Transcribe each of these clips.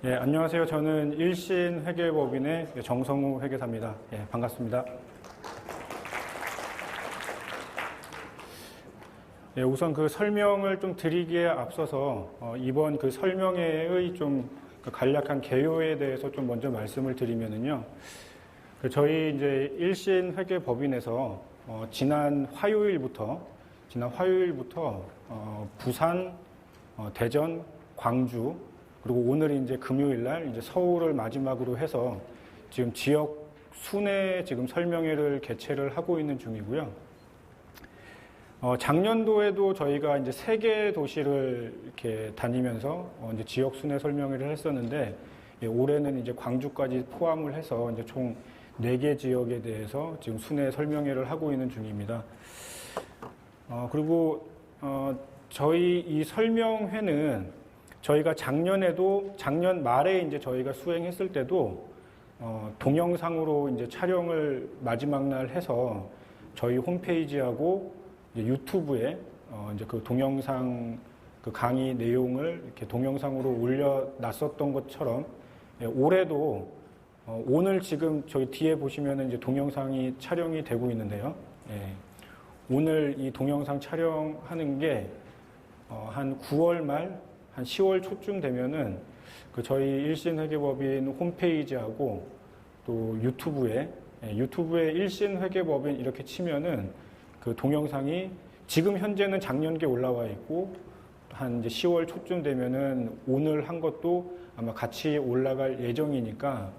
예, 안녕하세요. 저는 일신 회계법인의 정성우 회계사입니다. 예, 반갑습니다. 예, 우선 그 설명을 좀 드리기에 앞서서 이번 그 설명회의 좀 간략한 개요에 대해서 좀 먼저 말씀을 드리면은요. 저희 이제 일신 회계법인에서 지난 화요일부터 부산, 대전, 광주 그리고 오늘이 이제 금요일 날 이제 서울을 마지막으로 해서 지금 지역 순회 지금 설명회를 개최를 하고 있는 중이고요. 작년도에도 저희가 이제 3개 도시를 이렇게 다니면서 이제 지역 순회 설명회를 했었는데, 올해는 이제 광주까지 포함을 해서 이제 총 4개 지역에 대해서 지금 순회 설명회를 하고 있는 중입니다. 그리고 저희 이 설명회는 저희가 작년 말에 이제 저희가 수행했을 때도 동영상으로 이제 촬영을 마지막 날 해서 저희 홈페이지하고 이제 유튜브에 이제 그 동영상 그 강의 내용을 이렇게 동영상으로 올려놨었던 것처럼, 올해도 오늘 지금 저희 뒤에 보시면은 이제 동영상이 촬영이 되고 있는데요. 오늘 이 동영상 촬영하는 게 한 9월 말, 한 10월 초쯤 되면은 그 저희 일신회계법인 홈페이지하고 또 유튜브에 일신회계법인 이렇게 치면은 그 동영상이 지금 현재는 작년께 올라와 있고, 한 이제 10월 초쯤 되면은 오늘 한 것도 아마 같이 올라갈 예정이니까,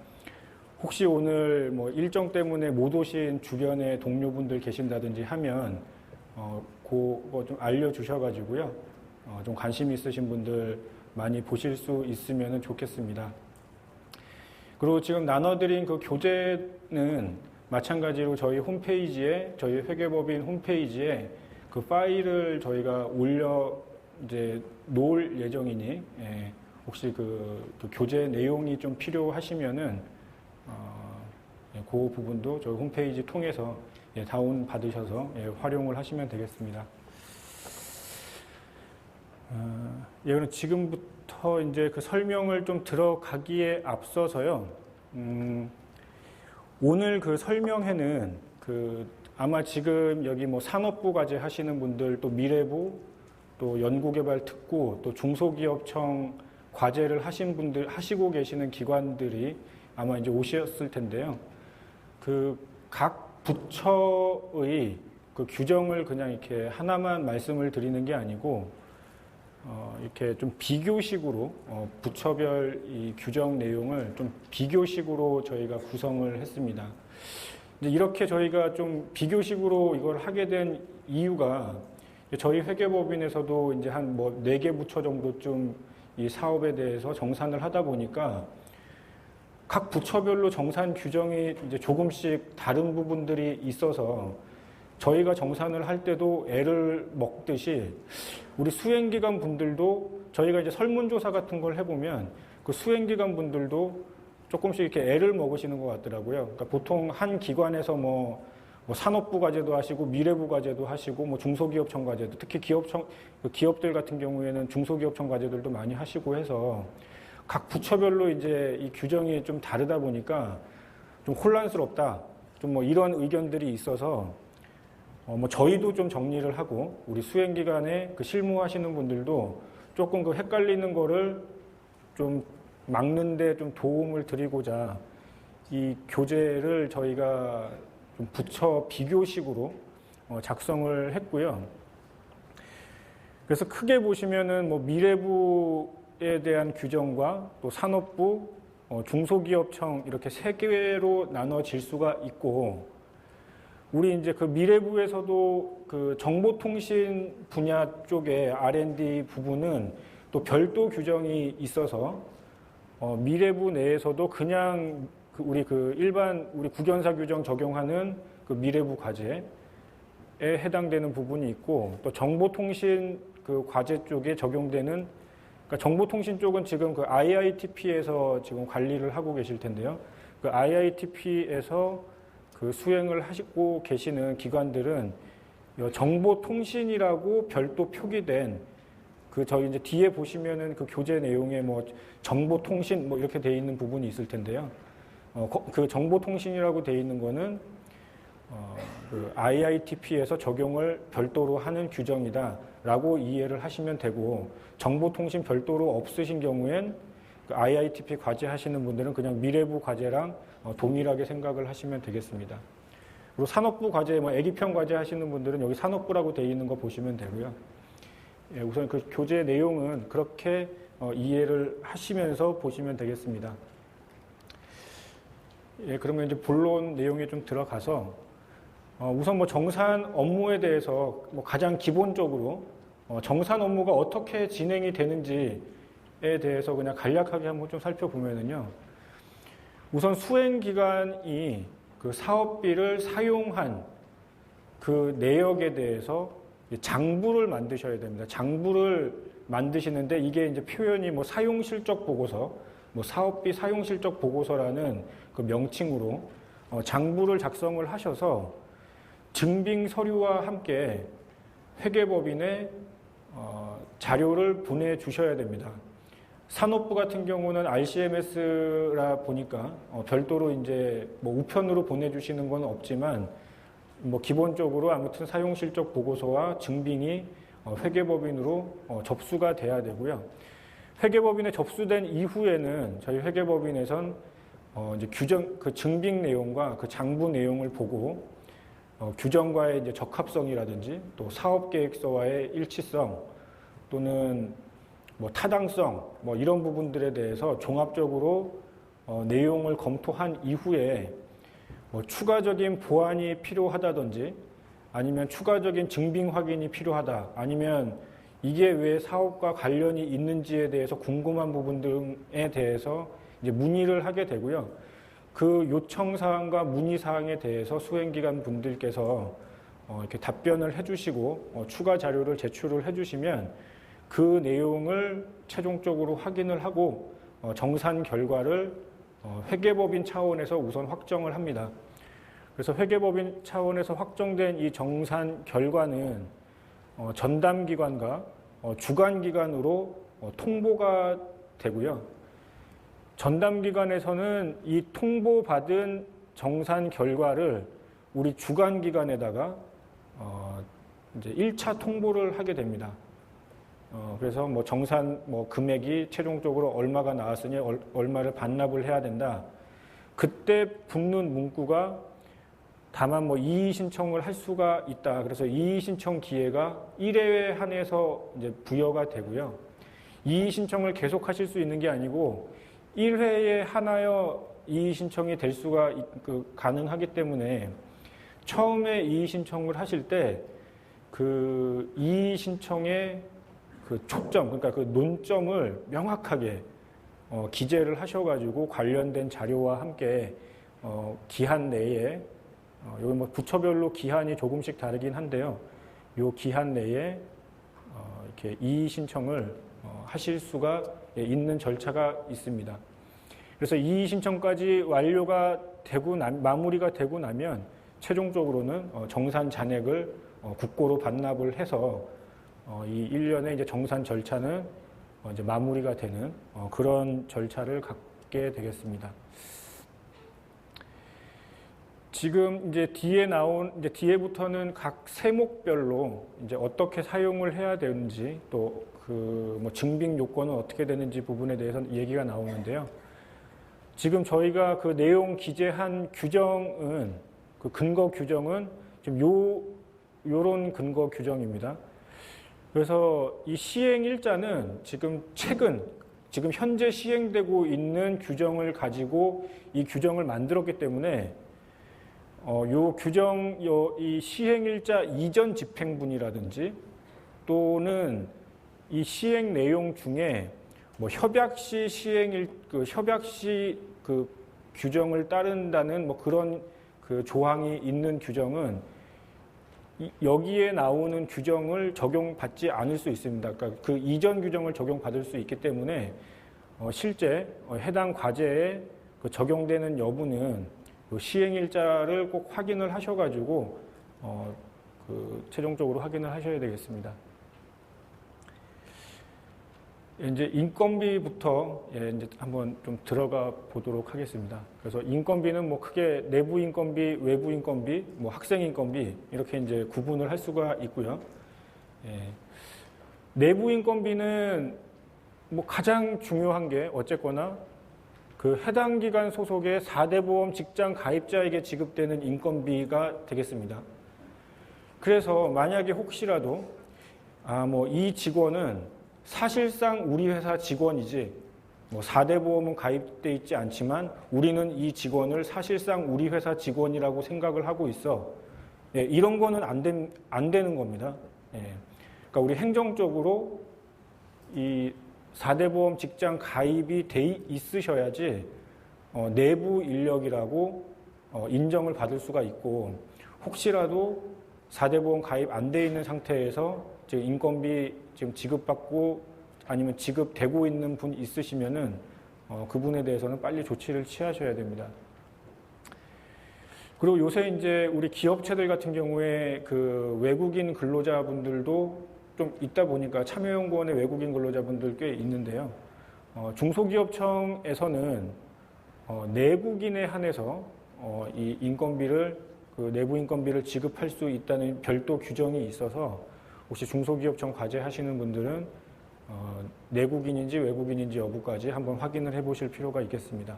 혹시 오늘 뭐 일정 때문에 못 오신 주변에 동료분들 계신다든지 하면 그거 좀 알려주셔가지고요, 좀 관심 있으신 분들 많이 보실 수 있으면 좋겠습니다. 그리고 지금 나눠드린 그 교재는 마찬가지로 저희 홈페이지에, 저희 회계법인 홈페이지에 그 파일을 저희가 올려 이제 놓을 예정이니, 혹시 그 교재 내용이 좀 필요하시면은 그 부분도 저희 홈페이지 통해서 다운 받으셔서 활용을 하시면 되겠습니다. 그럼 지금부터 이제 그 설명을 좀 들어가기에 앞서서요. 오늘 그 설명회는 아마 지금 여기 뭐 산업부 과제 하시는 분들, 또 미래부, 또 연구개발특구, 또 중소기업청 과제를 하신 분들, 하시고 계시는 기관들이 아마 이제 오셨을 텐데요. 각 부처의 그 규정을 그냥 이렇게 하나만 말씀을 드리는 게 아니고, 이렇게 좀 비교식으로, 부처별 이 규정 내용을 좀 비교식으로 저희가 구성을 했습니다. 이제 이렇게 저희가 좀 비교식으로 이걸 하게 된 이유가, 저희 회계법인에서도 이제 한 뭐 4개 부처 정도쯤 이 사업에 대해서 정산을 하다 보니까 각 부처별로 정산 규정이 이제 조금씩 다른 부분들이 있어서 저희가 정산을 할 때도 애를 먹듯이 우리 수행기관 분들도 저희가 이제 설문조사 같은 걸 해보면 그 수행기관 분들도 조금씩 이렇게 애를 먹으시는 것 같더라고요. 그러니까 보통 한 기관에서 뭐 산업부 과제도 하시고 미래부 과제도 하시고 뭐 중소기업청 과제도, 특히 기업들 같은 경우에는 중소기업청 과제들도 많이 하시고 해서 각 부처별로 이제 이 규정이 좀 다르다 보니까 좀 혼란스럽다, 좀 뭐 이런 의견들이 있어서 뭐 저희도 좀 정리를 하고 우리 수행기관에 그 실무하시는 분들도 조금 그 헷갈리는 거를 좀 막는데 좀 도움을 드리고자 이 교재를 저희가 좀 부처 비교식으로 작성을 했고요. 그래서 크게 보시면은 뭐 미래부에 대한 규정과 또 산업부, 중소기업청 이렇게 3개로 나눠질 수가 있고, 우리 이제 그 미래부에서도 그 정보통신 분야 쪽에 R&D 부분은 또 별도 규정이 있어서 미래부 내에서도 그냥 우리 일반 우리 국연사 규정 적용하는 그 미래부 과제에 해당되는 부분이 있고, 또 정보통신 그 과제 쪽에 적용되는, 그러니까 정보통신 쪽은 지금 그 IITP에서 지금 관리를 하고 계실 텐데요. 그 IITP에서 그 수행을 하시고 계시는 기관들은 정보통신이라고 별도 표기된 저희 이제 뒤에 보시면은 그 교재 내용에 뭐 정보통신 뭐 이렇게 돼 있는 부분이 있을 텐데요. 그 정보통신이라고 돼 있는 거는 그 IITP에서 적용을 별도로 하는 규정이다라고 이해를 하시면 되고, 정보통신 별도로 없으신 경우엔 그 IITP 과제 하시는 분들은 그냥 미래부 과제랑 동일하게 생각을 하시면 되겠습니다. 그리고 산업부 과제, 뭐 애기편 과제 하시는 분들은 여기 산업부라고 돼 있는 거 보시면 되고요. 예, 우선 그 교재 내용은 그렇게 이해를 하시면서 보시면 되겠습니다. 예, 그러면 이제 본론 내용에 좀 들어가서 우선 뭐 정산 업무에 대해서 뭐 가장 기본적으로 정산 업무가 어떻게 진행이 되는지에 대해서 그냥 간략하게 한번 좀 살펴보면은요. 우선 수행 기관이 그 사업비를 사용한 그 내역에 대해서 장부를 만드셔야 됩니다. 장부를 만드시는데 이게 이제 표현이 뭐 사용실적 보고서, 뭐 사업비 사용실적 보고서라는 그 명칭으로 장부를 작성을 하셔서 증빙 서류와 함께 회계법인에 자료를 보내주셔야 됩니다. 산업부 같은 경우는 RCMS라 보니까 별도로 이제 뭐 우편으로 보내주시는 건 없지만 뭐 기본적으로 아무튼 사용실적 보고서와 증빙이 회계법인으로 접수가 돼야 되고요. 회계법인에 접수된 이후에는 저희 회계법인에선 이제 그 증빙 내용과 그 장부 내용을 보고 규정과의 이제 적합성이라든지 또 사업계획서와의 일치성 또는 뭐 타당성 뭐 이런 부분들에 대해서 종합적으로 내용을 검토한 이후에 뭐 추가적인 보완이 필요하다든지 아니면 추가적인 증빙 확인이 필요하다 아니면 이게 왜 사업과 관련이 있는지에 대해서 궁금한 부분 등에 대해서 이제 문의를 하게 되고요. 그 요청사항과 문의사항에 대해서 수행기관 분들께서 이렇게 답변을 해주시고 추가 자료를 제출을 해주시면 그 내용을 최종적으로 확인을 하고 정산 결과를 회계법인 차원에서 우선 확정을 합니다. 그래서 회계법인 차원에서 확정된 이 정산 결과는 전담기관과 주관기관으로 통보가 되고요. 전담기관에서는 이 통보받은 정산 결과를 우리 주관기관에다가 이제 1차 통보를 하게 됩니다. 그래서 뭐 정산 뭐 금액이 최종적으로 얼마가 나왔으니 얼마를 반납을 해야 된다. 그때 붙는 문구가 다만 뭐 이의 신청을 할 수가 있다. 그래서 이의 신청 기회가 1회에 한해서 이제 부여가 되고요. 이의 신청을 계속 하실 수 있는 게 아니고 1회에 한하여 이의 신청이 될 수가 가능하기 때문에 처음에 이의 신청을 하실 때 그 이의 신청의 그 초점, 그러니까 그 논점을 명확하게 기재를 하셔가지고 관련된 자료와 함께 기한 내에 여기 뭐 부처별로 기한이 조금씩 다르긴 한데요. 요 기한 내에 이렇게 이의 신청을 하실 수가 있는 절차가 있습니다. 그래서 이의 신청까지 완료가 되고 마무리가 되고 나면 최종적으로는 정산 잔액을 국고로 반납을 해서 이 1년의 이제 정산 절차는 이제 마무리가 되는 그런 절차를 갖게 되겠습니다. 지금 이제 이제 뒤에부터는 각 세목별로 이제 어떻게 사용을 해야 되는지 또 그 뭐 증빙 요건은 어떻게 되는지 부분에 대해서는 얘기가 나오는데요. 지금 저희가 그 내용 기재한 규정은 그 근거 규정은 지금 요런 근거 규정입니다. 그래서 이 시행일자는 지금 현재 시행되고 있는 규정을 가지고 이 규정을 만들었기 때문에 이 시행일자 이전 집행분이라든지 또는 이 시행 내용 중에 뭐 협약 시 그 규정을 따른다는 뭐 그런 그 조항이 있는 규정은 여기에 나오는 규정을 적용받지 않을 수 있습니다. 그러니까 그 이전 규정을 적용받을 수 있기 때문에 실제 해당 과제에 그 적용되는 여부는 그 시행일자를 꼭 확인을 하셔가지고 최종적으로 확인을 하셔야 되겠습니다. 이제 인건비부터 이제 한번 좀 들어가 보도록 하겠습니다. 그래서 인건비는 뭐 크게 내부 인건비, 외부 인건비, 뭐 학생 인건비 이렇게 이제 구분을 할 수가 있고요. 내부 인건비는 뭐 가장 중요한 게 어쨌거나 그 해당 기관 소속의 4대 보험 직장 가입자에게 지급되는 인건비가 되겠습니다. 그래서 만약에 혹시라도 뭐 이 직원은 사실상 우리 회사 직원이지 뭐 4대 보험은 가입돼 있지 않지만 우리는 이 직원을 사실상 우리 회사 직원이라고 생각을 하고 있어. 이런 거는 안 되는 겁니다. 그러니까 우리 행정적으로 이 4대 보험 직장 가입이 돼 있으셔야지 내부 인력이라고 인정을 받을 수가 있고, 혹시라도 4대 보험 가입 안 돼 있는 상태에서 지금 인건비 지금 지급받고 아니면 지급되고 있는 분 있으시면은 그분에 대해서는 빨리 조치를 취하셔야 됩니다. 그리고 요새 이제 우리 기업체들 같은 경우에 그 외국인 근로자분들도 좀 있다 보니까 참여연구원의 외국인 근로자분들 꽤 있는데요. 중소기업청에서는 내국인에 한해서 이 인건비를 그 내부 인건비를 지급할 수 있다는 별도 규정이 있어서 혹시 중소기업청 과제하시는 분들은 내국인인지 외국인인지 여부까지 한번 확인을 해보실 필요가 있겠습니다.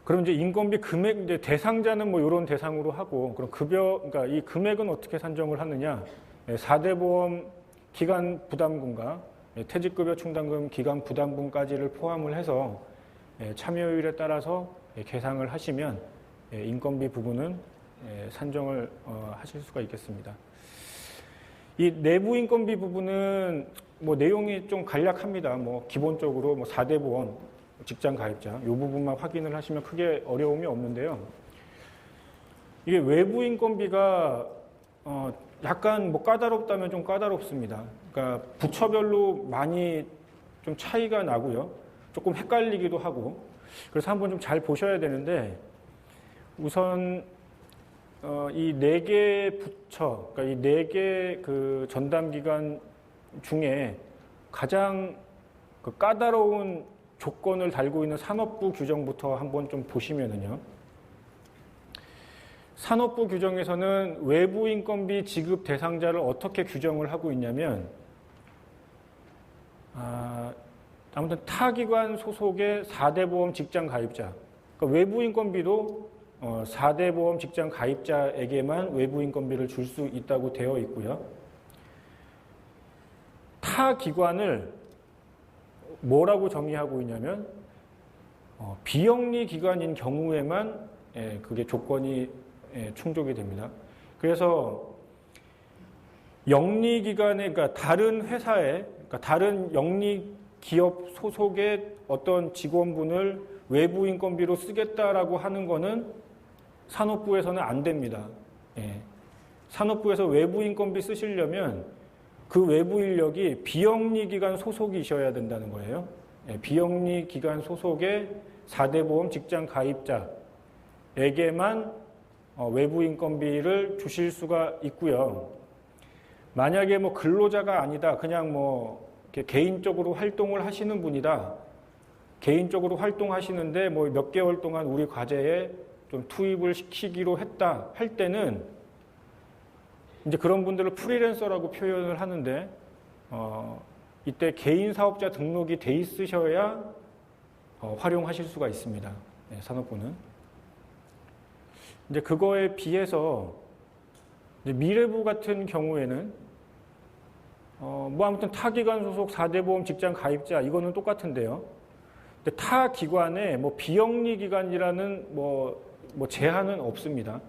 그럼 이제 인건비 금액 이제 대상자는 뭐 이런 대상으로 하고, 그럼 그러니까 이 금액은 어떻게 산정을 하느냐? 4대 보험 기간 부담금과 퇴직급여 충당금 기간 부담금까지를 포함을 해서 참여율에 따라서 계상을 하시면 인건비 부분은 산정을 하실 수가 있겠습니다. 이 내부 인건비 부분은 뭐 내용이 좀 간략합니다. 뭐 기본적으로 뭐 4대 보험 직장 가입자 이 부분만 확인을 하시면 크게 어려움이 없는데요. 이게 외부 인건비가 약간 뭐 까다롭다면 좀 까다롭습니다. 그러니까 부처별로 많이 좀 차이가 나고요. 조금 헷갈리기도 하고. 그래서 한번 좀 잘 보셔야 되는데, 우선 이 4개 부처, 그러니까 이 4개 그 전담 기관 중에 가장 그 까다로운 조건을 달고 있는 산업부 규정부터 한번 좀 보시면은요. 산업부 규정에서는 외부 인건비 지급 대상자를 어떻게 규정을 하고 있냐면, 아무튼 타 기관 소속의 4대 보험 직장 가입자, 그러니까 외부 인건비도 4대 보험 직장 가입자에게만 외부 인건비를 줄 수 있다고 되어 있고요. 타 기관을 뭐라고 정의하고 있냐면 비영리 기관인 경우에만 그게 조건이 충족이 됩니다. 그래서 영리 기관에, 그러니까 다른 회사에, 그러니까 다른 영리 기업 소속의 어떤 직원분을 외부 인건비로 쓰겠다라고 하는 거는 산업부에서는 안 됩니다. 산업부에서 외부 인건비 쓰시려면 그 외부 인력이 비영리 기관 소속이셔야 된다는 거예요. 비영리 기관 소속의 4대 보험 직장 가입자에게만 외부 인건비를 주실 수가 있고요. 만약에 뭐 근로자가 아니다, 그냥 뭐 개인적으로 활동을 하시는 분이다, 개인적으로 활동하시는데 뭐 몇 개월 동안 우리 과제에 좀 투입을 시키기로 했다 할 때는 이제 그런 분들을 프리랜서라고 표현을 하는데, 이때 개인 사업자 등록이 돼 있으셔야 활용하실 수가 있습니다. 산업부는. 이제 그거에 비해서 이제 미래부 같은 경우에는 뭐 아무튼 타 기관 소속 4대 보험 직장 가입자 이거는 똑같은데요. 근데 타 기관에 뭐 비영리 기관이라는 뭐 제한은 없습니다.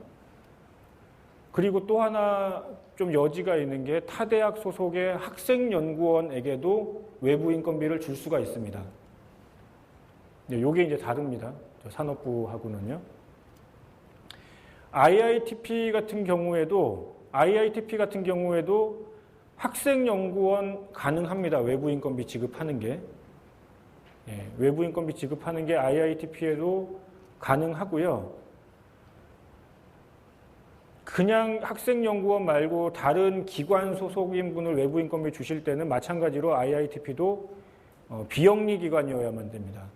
그리고 또 하나 좀 여지가 있는 게 타대학 소속의 학생연구원에게도 외부 인건비를 줄 수가 있습니다. 이게 이제 다릅니다. 산업부하고는요. IITP 같은 경우에도 학생연구원 가능합니다. 외부 인건비 지급하는 게. 외부 인건비 지급하는 게 IITP에도 가능하고요. 그냥 학생연구원 말고 다른 기관 소속인 분을 외부 인건비 주실 때는 마찬가지로 IITP도 비영리기관이어야만 됩니다.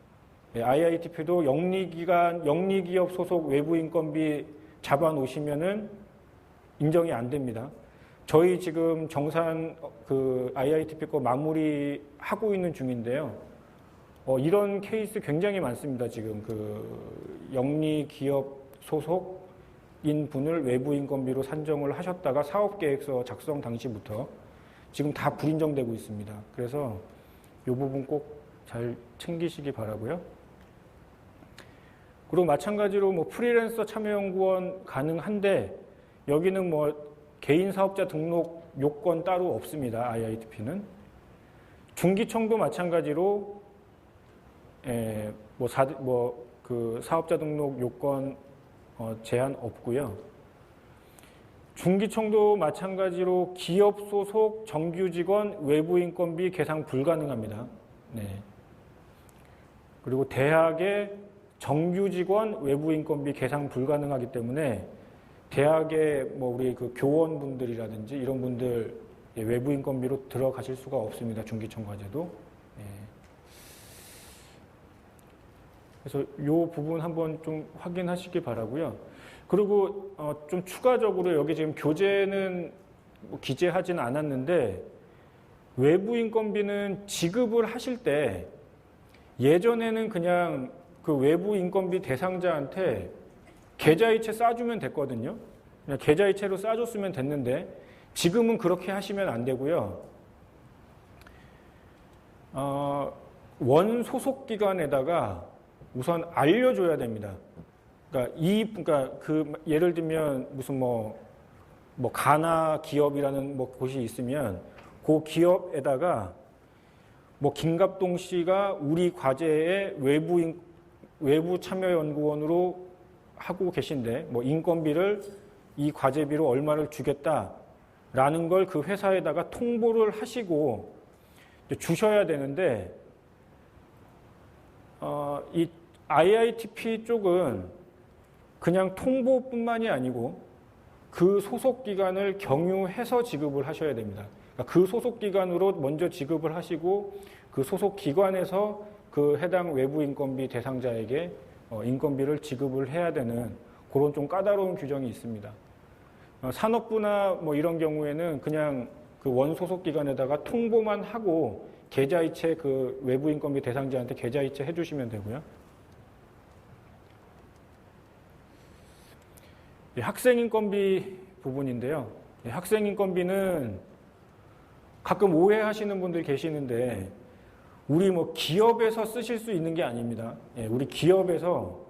IITP도 영리기관, 영리기업 소속 외부 인건비 잡아놓으시면은 인정이 안 됩니다. 저희 지금 정산 그 IITP 거 마무리하고 있는 중인데요. 이런 케이스 굉장히 많습니다. 지금 그 영리기업 소속인 분을 외부 인건비로 산정을 하셨다가 사업계획서 작성 당시부터 지금 다 불인정되고 있습니다. 그래서 이 부분 꼭 잘 챙기시기 바라고요. 그리고 마찬가지로 뭐 프리랜서 참여연구원 가능한데 여기는 뭐 개인 사업자 등록 요건 따로 없습니다. IITP는. 중기청도 마찬가지로 그 사업자 등록 요건 제한 없고요. 중기청도 마찬가지로 기업 소속 정규 직원 외부 인건비 계상 불가능합니다. 네. 그리고 대학의 정규 직원 외부 인건비 계상 불가능하기 때문에 대학의 뭐 우리 그 교원분들이라든지 이런 분들 외부 인건비로 들어가실 수가 없습니다. 중기청 과제도. 네. 그래서 이 부분 한번 좀 확인하시기 바라고요. 그리고 좀 추가적으로 여기 지금 교재는 뭐 기재하지는 않았는데 외부 인건비는 지급을 하실 때 예전에는 그냥 그 외부 인건비 대상자한테 계좌이체 싸주면 됐거든요. 그냥 계좌이체로 싸줬으면 됐는데 지금은 그렇게 하시면 안 되고요. 원 소속 기관에다가 우선 알려줘야 됩니다. 그러니까 그 예를 들면 무슨 뭐 가나 기업이라는 뭐 곳이 있으면 그 기업에다가 뭐 김갑동 씨가 우리 과제에 외부 참여연구원으로 하고 계신데 뭐 인건비를 이 과제비로 얼마를 주겠다라는 걸 그 회사에다가 통보를 하시고 주셔야 되는데 이 IITP 쪽은 그냥 통보뿐만이 아니고 그 소속 기관을 경유해서 지급을 하셔야 됩니다. 그러니까 그 소속 기관으로 먼저 지급을 하시고 그 소속 기관에서 그 해당 외부 인건비 대상자에게 인건비를 지급을 해야 되는 그런 좀 까다로운 규정이 있습니다. 산업부나 뭐 이런 경우에는 그냥 그 원 소속 기관에다가 통보만 하고 계좌이체 그 외부 인건비 대상자한테 계좌이체 해주시면 되고요. 학생 인건비 부분인데요. 학생 인건비는 가끔 오해하시는 분들 계시는데 우리 뭐 기업에서 쓰실 수 있는 게 아닙니다. 우리 기업에서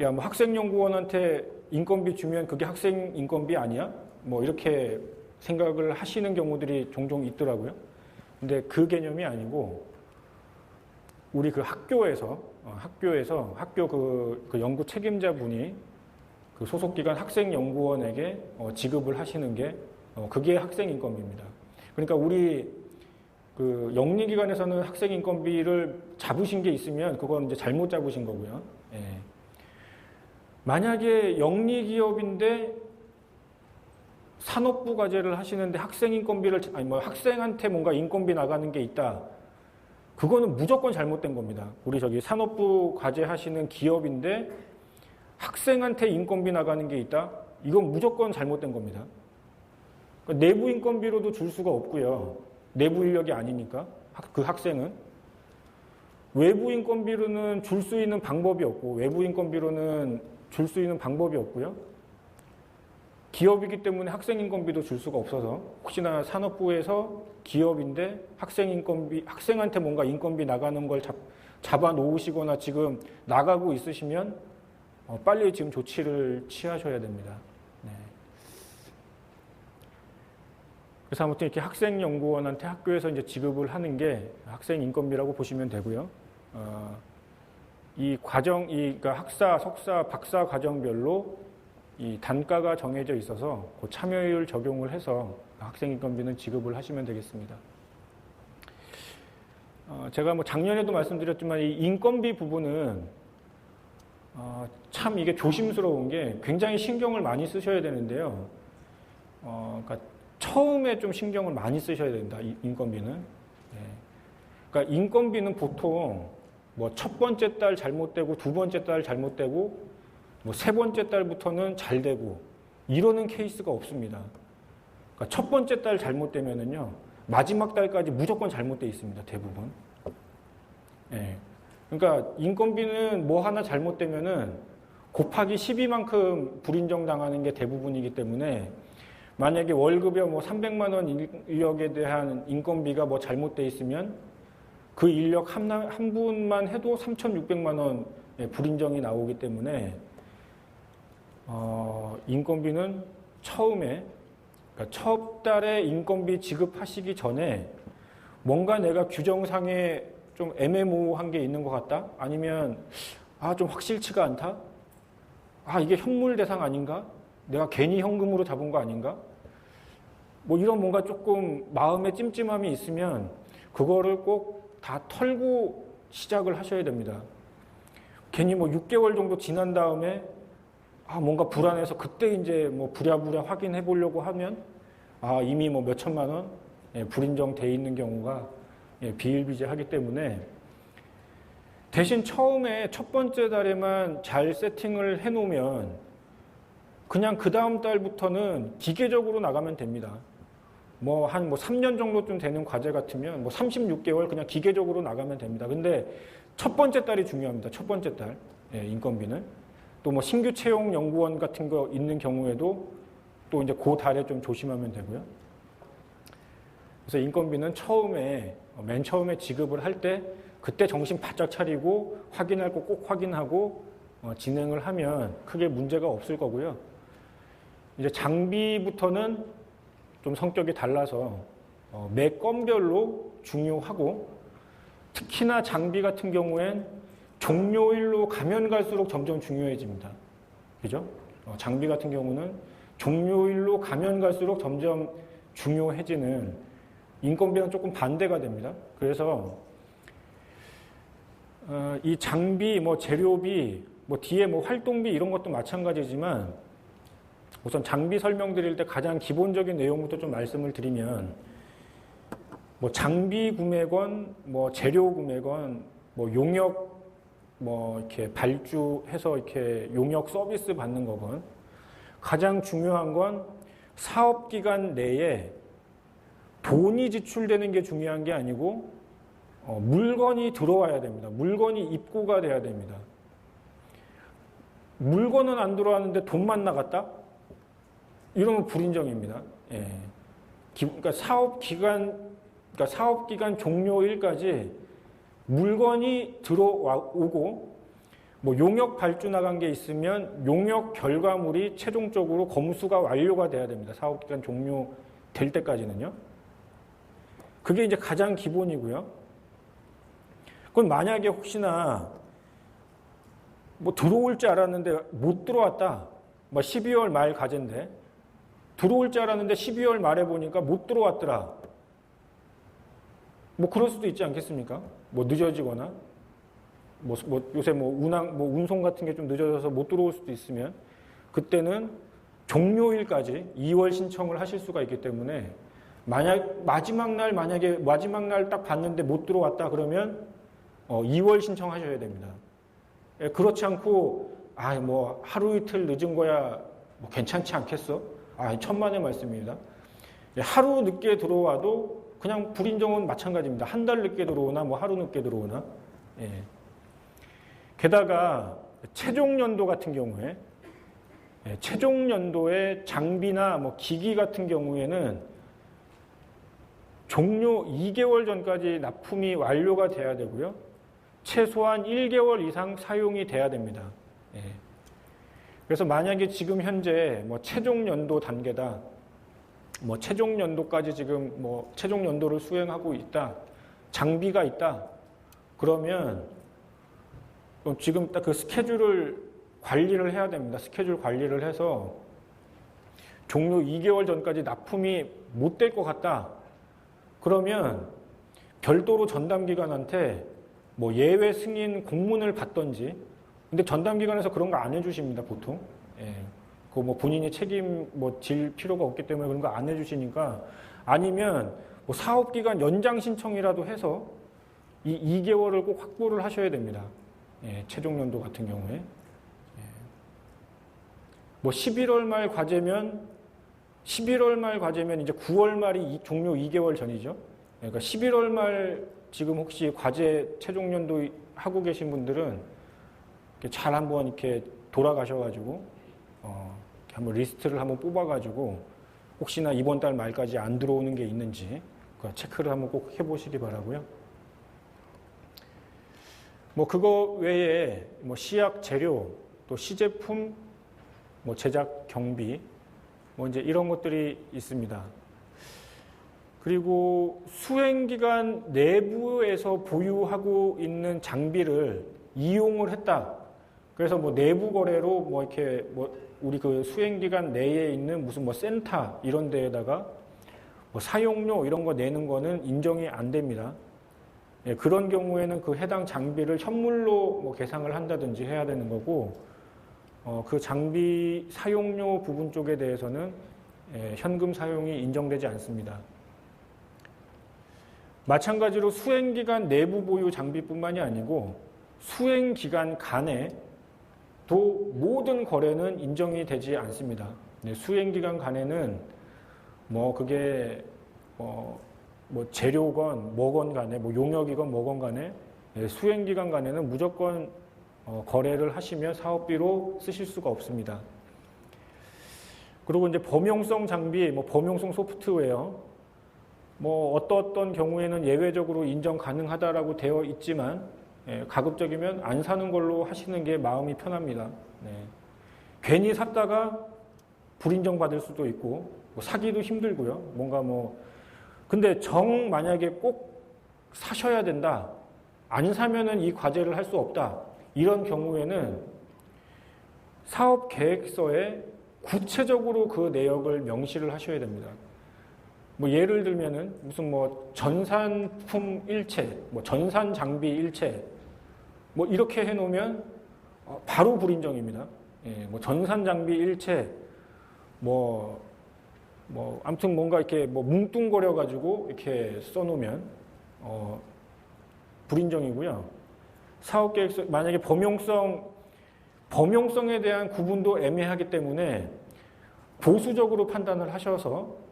야 뭐 학생연구원한테 인건비 주면 그게 학생 인건비 아니야? 뭐 이렇게 생각을 하시는 경우들이 종종 있더라고요. 근데 그 개념이 아니고 우리 그 학교에서 학교 그 연구 책임자분이 그 소속기관 학생연구원에게 지급을 하시는 게 그게 학생인건비입니다. 그러니까 우리 그 영리기관에서는 학생인건비를 잡으신 게 있으면 그건 이제 잘못 잡으신 거고요. 예. 만약에 영리기업인데 산업부 과제를 하시는데 학생인건비를 아니 뭐 학생한테 뭔가 인건비 나가는 게 있다. 그거는 무조건 잘못된 겁니다. 우리 저기 산업부 과제 하시는 기업인데 학생한테 인건비 나가는 게 있다? 이건 무조건 잘못된 겁니다. 그러니까 내부 인건비로도 줄 수가 없고요. 내부 인력이 아니니까 그 학생은. 외부 인건비로는 줄 수 있는 방법이 없고 외부 인건비로는 줄 수 있는 방법이 없고요. 기업이기 때문에 학생 인건비도 줄 수가 없어서 혹시나 산업부에서 기업인데 학생 인건비, 학생한테 뭔가 인건비 나가는 걸 잡아 놓으시거나 지금 나가고 있으시면 빨리 지금 조치를 취하셔야 됩니다. 네. 그래서 아무튼 이렇게 학생연구원한테 학교에서 이제 지급을 하는 게 학생 인건비라고 보시면 되고요. 이 과정, 그러니까 학사, 석사, 박사 과정별로 이 단가가 정해져 있어서 그 참여율 적용을 해서 학생 인건비는 지급을 하시면 되겠습니다. 제가 뭐 작년에도 말씀드렸지만 이 인건비 부분은 참 이게 조심스러운 게 굉장히 신경을 많이 쓰셔야 되는데요. 그러니까 처음에 좀 신경을 많이 쓰셔야 된다, 인건비는. 예. 그러니까 인건비는 보통 뭐 첫 번째 달 잘못되고 두 번째 달 잘못되고 뭐 세 번째 달부터는 잘 되고 이러는 케이스가 없습니다. 그러니까 첫 번째 달 잘못되면은요, 마지막 달까지 무조건 잘못돼 있습니다, 대부분. 예. 그러니까 인건비는 뭐 하나 잘못되면은 곱하기 12만큼 불인정 당하는 게 대부분이기 때문에 만약에 월급에 뭐 300만 원 인력에 대한 인건비가 뭐 잘못돼 있으면 그 인력 한 분만 해도 3,600만 원 불인정이 나오기 때문에 인건비는 처음에, 그러니까 첫 달에 인건비 지급하시기 전에 뭔가 내가 규정상에 좀 애매모호한 게 있는 것 같다? 아니면 좀 확실치가 않다? 이게 현물 대상 아닌가? 내가 괜히 현금으로 잡은 거 아닌가? 뭐 이런 뭔가 조금 마음에 찜찜함이 있으면 그거를 꼭 다 털고 시작을 하셔야 됩니다. 괜히 뭐 6개월 정도 지난 다음에 뭔가 불안해서 그때 이제 뭐 부랴부랴 확인해 보려고 하면 이미 뭐 몇 천만 원 불인정 돼 있는 경우가 비일비재하기 때문에 대신 처음에 첫 번째 달에만 잘 세팅을 해 놓으면 그냥 그 다음 달부터는 기계적으로 나가면 됩니다. 뭐 3년 정도쯤 되는 과제 같으면 뭐 36개월 그냥 기계적으로 나가면 됩니다. 근데 첫 번째 달이 중요합니다. 첫 번째 달 인건비는. 또 뭐 신규 채용 연구원 같은 거 있는 경우에도 또 이제 그 달에 좀 조심하면 되고요. 그래서 인건비는 맨 처음에 지급을 할 때 그때 정신 바짝 차리고 확인할 거 꼭 확인하고 진행을 하면 크게 문제가 없을 거고요. 이제 장비부터는 좀 성격이 달라서 매 건별로 중요하고 특히나 장비 같은 경우엔 종료일로 가면 갈수록 점점 중요해집니다. 그죠? 장비 같은 경우는 종료일로 가면 갈수록 점점 중요해지는 인건비랑 조금 반대가 됩니다. 그래서 이 장비, 뭐 재료비, 뭐 뒤에 뭐 활동비 이런 것도 마찬가지지만 우선 장비 설명드릴 때 가장 기본적인 내용부터 좀 말씀을 드리면 뭐 장비 구매건, 뭐 재료 구매건, 뭐 용역 뭐 이렇게 발주해서 이렇게 용역 서비스 받는 거건 가장 중요한 건 사업 기간 내에 돈이 지출되는 게 중요한 게 아니고 물건이 들어와야 됩니다. 물건이 입고가 돼야 됩니다. 물건은 안 들어왔는데 돈만 나갔다? 이러면 불인정입니다. 예. 그러니까 사업 기간 종료일까지 물건이 들어오고 뭐 용역 발주 나간 게 있으면 용역 결과물이 최종적으로 검수가 완료가 돼야 됩니다. 사업 기간 종료될 때까지는요. 그게 이제 가장 기본이고요. 그건 만약에 혹시나 뭐 들어올 줄 알았는데 못 들어왔다. 뭐 12월 말 과제인데 들어올 줄 알았는데 12월 말에 보니까 못 들어왔더라. 뭐 그럴 수도 있지 않겠습니까? 뭐 늦어지거나 뭐 요새 운송 같은 게 좀 늦어져서 못 들어올 수도 있으면 그때는 종료일까지 2월 신청을 하실 수가 있기 때문에 마지막 날 딱 봤는데 못 들어왔다 그러면 2월 신청하셔야 됩니다. 그렇지 않고 뭐 하루 이틀 늦은 거야 뭐 괜찮지 않겠어? 천만의 말씀입니다. 하루 늦게 들어와도 그냥 불인정은 마찬가지입니다. 한 달 늦게 들어오나 뭐 하루 늦게 들어오나. 예. 게다가 최종 연도 같은 경우에 최종 연도의 장비나 뭐 기기 같은 경우에는 종료 2개월 전까지 납품이 완료가 돼야 되고요. 최소한 1개월 이상 사용이 돼야 됩니다. 예. 그래서 만약에 지금 현재 뭐 최종 연도 단계다. 뭐 최종 연도까지 지금 뭐 최종 연도를 수행하고 있다. 장비가 있다. 그러면 지금 딱 그 스케줄을 관리를 해야 됩니다. 스케줄 관리를 해서 종료 2개월 전까지 납품이 못 될 것 같다. 그러면 별도로 전담기관한테 뭐 예외 승인 공문을 받던지 근데 전담기관에서 그런 거 안 해주십니다, 보통. 예. 그 뭐 본인이 책임 뭐 질 필요가 없기 때문에 그런 거 안 해주시니까 아니면 뭐 사업기간 연장 신청이라도 해서 이 2개월을 꼭 확보를 하셔야 됩니다. 예, 최종 연도 같은 경우에. 예. 뭐 11월 말 과제면 이제 9월 말이 종료 2개월 전이죠. 그러니까 11월 말 지금 혹시 과제 최종 연도 하고 계신 분들은 잘 한번 이렇게 돌아가셔가지고 한번 리스트를 한번 뽑아가지고 혹시나 이번 달 말까지 안 들어오는 게 있는지 체크를 한번 꼭 해보시기 바라고요. 뭐 그거 외에 뭐 시약 재료, 또 시제품, 뭐 제작 경비, 뭐 이제 이런 것들이 있습니다. 그리고 수행기간 내부에서 보유하고 있는 장비를 이용을 했다. 그래서 뭐 내부 거래로 뭐 이렇게 뭐 우리 그 수행기간 내에 있는 무슨 뭐 센터 이런 데에다가 뭐 사용료 이런 거 내는 거는 인정이 안 됩니다. 예, 그런 경우에는 그 해당 장비를 현물로 뭐 계상을 한다든지 해야 되는 거고, 그 장비 사용료 부분 쪽에 대해서는 현금 사용이 인정되지 않습니다. 마찬가지로 수행기간 내부 보유 장비뿐만이 아니고 수행기간 간에도 모든 거래는 인정이 되지 않습니다. 수행기간 간에는 뭐 그게 뭐 재료건 뭐건 간에 뭐 용역이건 뭐건 간에 수행기간 간에는 무조건 거래를 하시면 사업비로 쓰실 수가 없습니다. 그리고 이제 범용성 장비, 뭐 범용성 소프트웨어, 뭐 어떤 경우에는 예외적으로 인정 가능하다라고 되어 있지만 가급적이면 안 사는 걸로 하시는 게 마음이 편합니다. 네. 괜히 샀다가 불인정 받을 수도 있고 뭐 사기도 힘들고요. 뭔가 뭐 근데 만약에 꼭 사셔야 된다. 안 사면은 이 과제를 할 수 없다. 이런 경우에는 사업 계획서에 구체적으로 그 내역을 명시를 하셔야 됩니다. 뭐 예를 들면은 무슨 뭐 전산품 일체, 뭐 전산 장비 일체, 뭐 이렇게 해놓으면 바로 불인정입니다. 예, 뭐 전산 장비 일체, 뭐 아무튼 뭔가 이렇게 뭐 뭉뚱거려 가지고 이렇게 써놓으면 불인정이고요. 사업계획서 만약에 범용성에 대한 구분도 애매하기 때문에 보수적으로 판단을 하셔서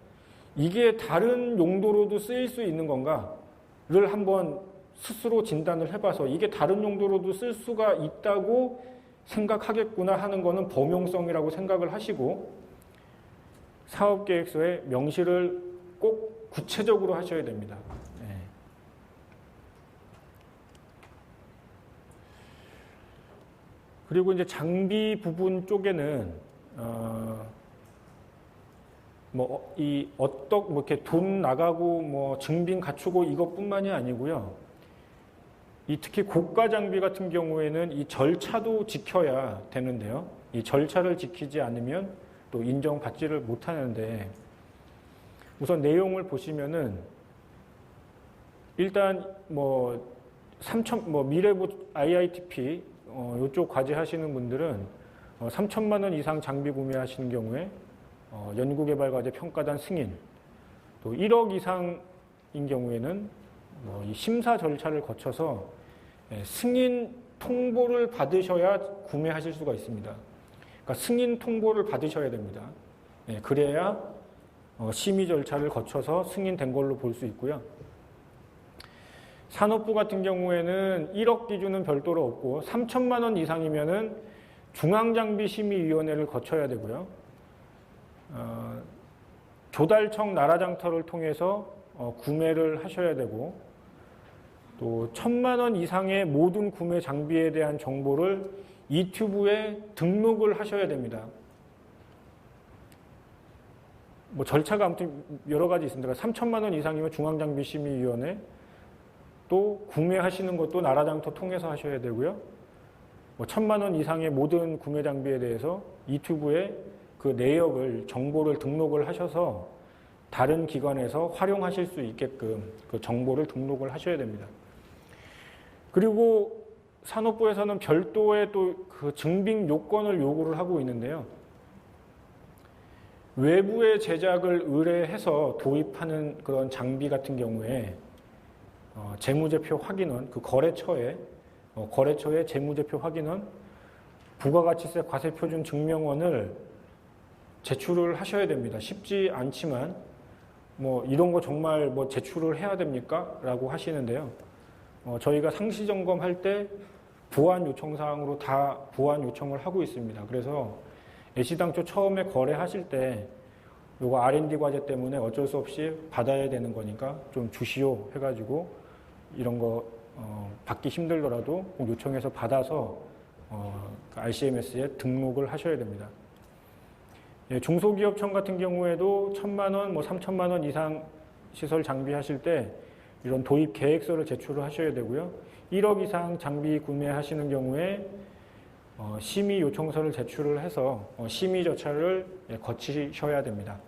이게 다른 용도로도 쓰일 수 있는 건가를 한번 스스로 진단을 해봐서 이게 다른 용도로도 쓸 수가 있다고 생각하겠구나 하는 거는 범용성이라고 생각을 하시고 사업계획서에 명시를 꼭 구체적으로 하셔야 됩니다. 네. 그리고 이제 장비 부분 쪽에는 뭐 이렇게 돈 나가고 뭐 증빙 갖추고 이것뿐만이 아니고요. 이 특히 고가 장비 같은 경우에는 이 절차도 지켜야 되는데요. 이 절차를 지키지 않으면 또 인정받지를 못하는데 우선 내용을 보시면은 일단 뭐 미래부 IITP 이쪽 과제 하시는 분들은 3천만 원 이상 장비 구매하시는 경우에 연구개발과제 평가단 승인, 또 1억 이상인 경우에는 이 심사 절차를 거쳐서 승인 통보를 받으셔야 구매하실 수가 있습니다. 그러니까 승인 통보를 받으셔야 됩니다. 그래야 심의 절차를 거쳐서 승인된 걸로 볼 수 있고요. 산업부 같은 경우에는 1억 기준은 별도로 없고 3천만 원 이상이면은 중앙장비심의위원회를 거쳐야 되고요. 조달청 나라장터를 통해서 구매를 하셔야 되고 또 1,000만 원 이상의 모든 구매 장비에 대한 정보를 이튜브에 등록을 하셔야 됩니다. 뭐 절차가 아무튼 여러 가지 있습니다. 3천만 원 이상이면 중앙장비심의위원회, 또 구매하시는 것도 나라장터 통해서 하셔야 되고요. 뭐 1,000만 원 이상의 모든 구매 장비에 대해서 유튜브에 그 내역을 정보를 등록을 하셔서 다른 기관에서 활용하실 수 있게끔 그 정보를 등록을 하셔야 됩니다. 그리고 산업부에서는 별도의 또 그 증빙 요건을 요구를 하고 있는데요. 외부의 제작을 의뢰해서 도입하는 그런 장비 같은 경우에 재무제표 확인은 그 거래처의 재무제표 확인은 부가가치세 과세표준 증명원을 제출을 하셔야 됩니다. 쉽지 않지만 뭐 이런 거 정말 뭐 제출을 해야 됩니까? 라고 하시는데요. 저희가 상시 점검할 때 보완 요청 사항으로 다 보완 요청을 하고 있습니다. 그래서 애시당초 처음에 거래하실 때 요거 R&D 과제 때문에 어쩔 수 없이 받아야 되는 거니까 좀 주시오 해가지고 이런 거 받기 힘들더라도 꼭 요청해서 받아서 RCMS에 등록을 하셔야 됩니다. 예, 중소기업청 같은 경우에도 1,000만 원, 뭐 3,000만 원 이상 시설 장비하실 때 이런 도입 계획서를 제출을 하셔야 되고요. 1억 이상 장비 구매하시는 경우에 심의 요청서를 제출을 해서 심의 절차를 거치셔야 됩니다.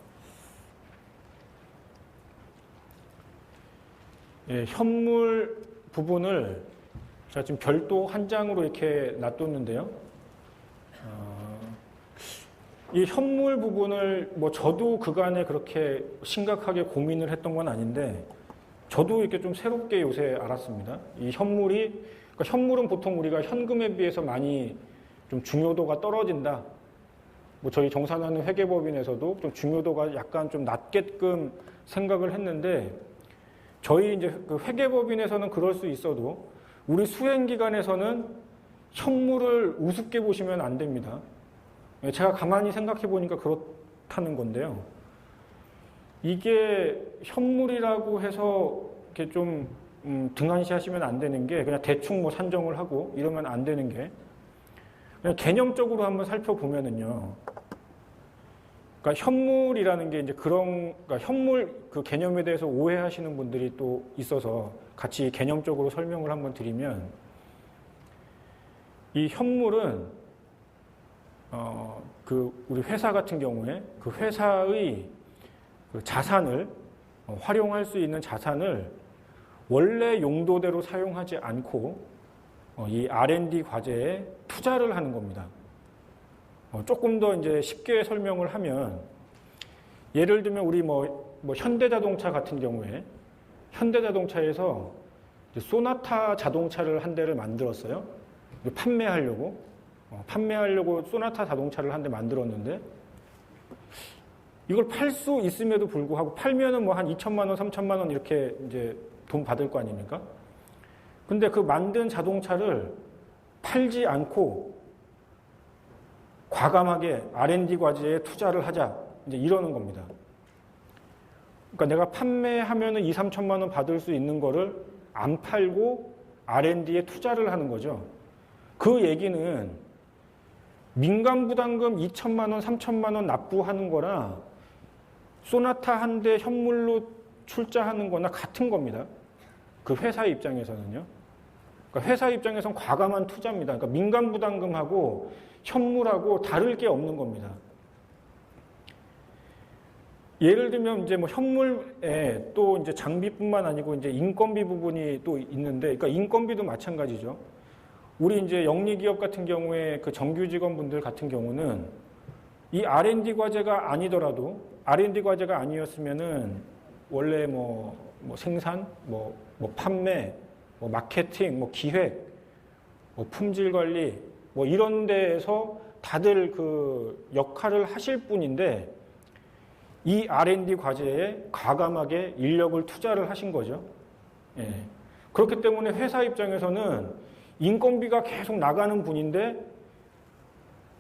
예, 현물 부분을 제가 지금 별도 한 장으로 이렇게 놔뒀는데요. 이 현물 부분을 뭐 저도 그간에 그렇게 심각하게 고민을 했던 건 아닌데 저도 이렇게 좀 새롭게 요새 알았습니다. 이 현물이, 그러니까 현물은 보통 우리가 현금에 비해서 많이 좀 중요도가 떨어진다. 뭐 저희 정산하는 회계법인에서도 좀 중요도가 약간 좀 낮게끔 생각을 했는데 저희 이제 그 회계법인에서는 그럴 수 있어도 우리 수행기관에서는 현물을 우습게 보시면 안 됩니다. 제가 가만히 생각해 보니까 그렇다는 건데요. 이게 현물이라고 해서 이렇게 좀 등한시하시면 안 되는 게 그냥 대충 뭐 산정을 하고 이러면 안 되는 게 그냥 개념적으로 한번 살펴보면은요. 그러니까 현물이라는 게 이제 그러니까 현물 그 개념에 대해서 오해하시는 분들이 또 있어서 같이 개념적으로 설명을 한번 드리면 이 현물은 그 우리 회사 같은 경우에 그 회사의 그 자산을 활용할 수 있는 자산을 원래 용도대로 사용하지 않고 이 R&D 과제에 투자를 하는 겁니다. 조금 더 이제 쉽게 설명을 하면 예를 들면 우리 뭐 현대자동차 같은 경우에 현대자동차에서 소나타 자동차를 한 대를 만들었어요. 판매하려고 소나타 자동차를 한 대 만들었는데 이걸 팔 수 있음에도 불구하고 팔면은 뭐 한 2천만 원, 3천만 원 이렇게 이제 돈 받을 거 아닙니까? 근데 그 만든 자동차를 팔지 않고 과감하게 R&D 과제에 투자를 하자. 이제 이러는 겁니다. 그러니까 내가 판매하면은 2, 3천만 원 받을 수 있는 거를 안 팔고 R&D에 투자를 하는 거죠. 그 얘기는 민간 부담금 2천만 원, 3천만 원 납부하는 거나 소나타 한 대 현물로 출자하는 거나 같은 겁니다. 그 회사 입장에서는요. 그러니까 회사 입장에서는 과감한 투자입니다. 그러니까 민간 부담금하고 현물하고 다를 게 없는 겁니다. 예를 들면 이제 뭐 현물에 또 이제 장비뿐만 아니고 이제 인건비 부분이 또 있는데, 그러니까 인건비도 마찬가지죠. 우리 이제 영리기업 같은 경우에 그 정규 직원분들 같은 경우는 이 R&D 과제가 아니더라도 R&D 과제가 아니었으면은 원래 뭐 생산, 뭐 판매, 뭐 마케팅, 뭐 기획, 뭐 품질 관리, 뭐 이런 데에서 다들 그 역할을 하실 분인데 이 R&D 과제에 과감하게 인력을 투자를 하신 거죠. 예. 그렇기 때문에 회사 입장에서는 인건비가 계속 나가는 분인데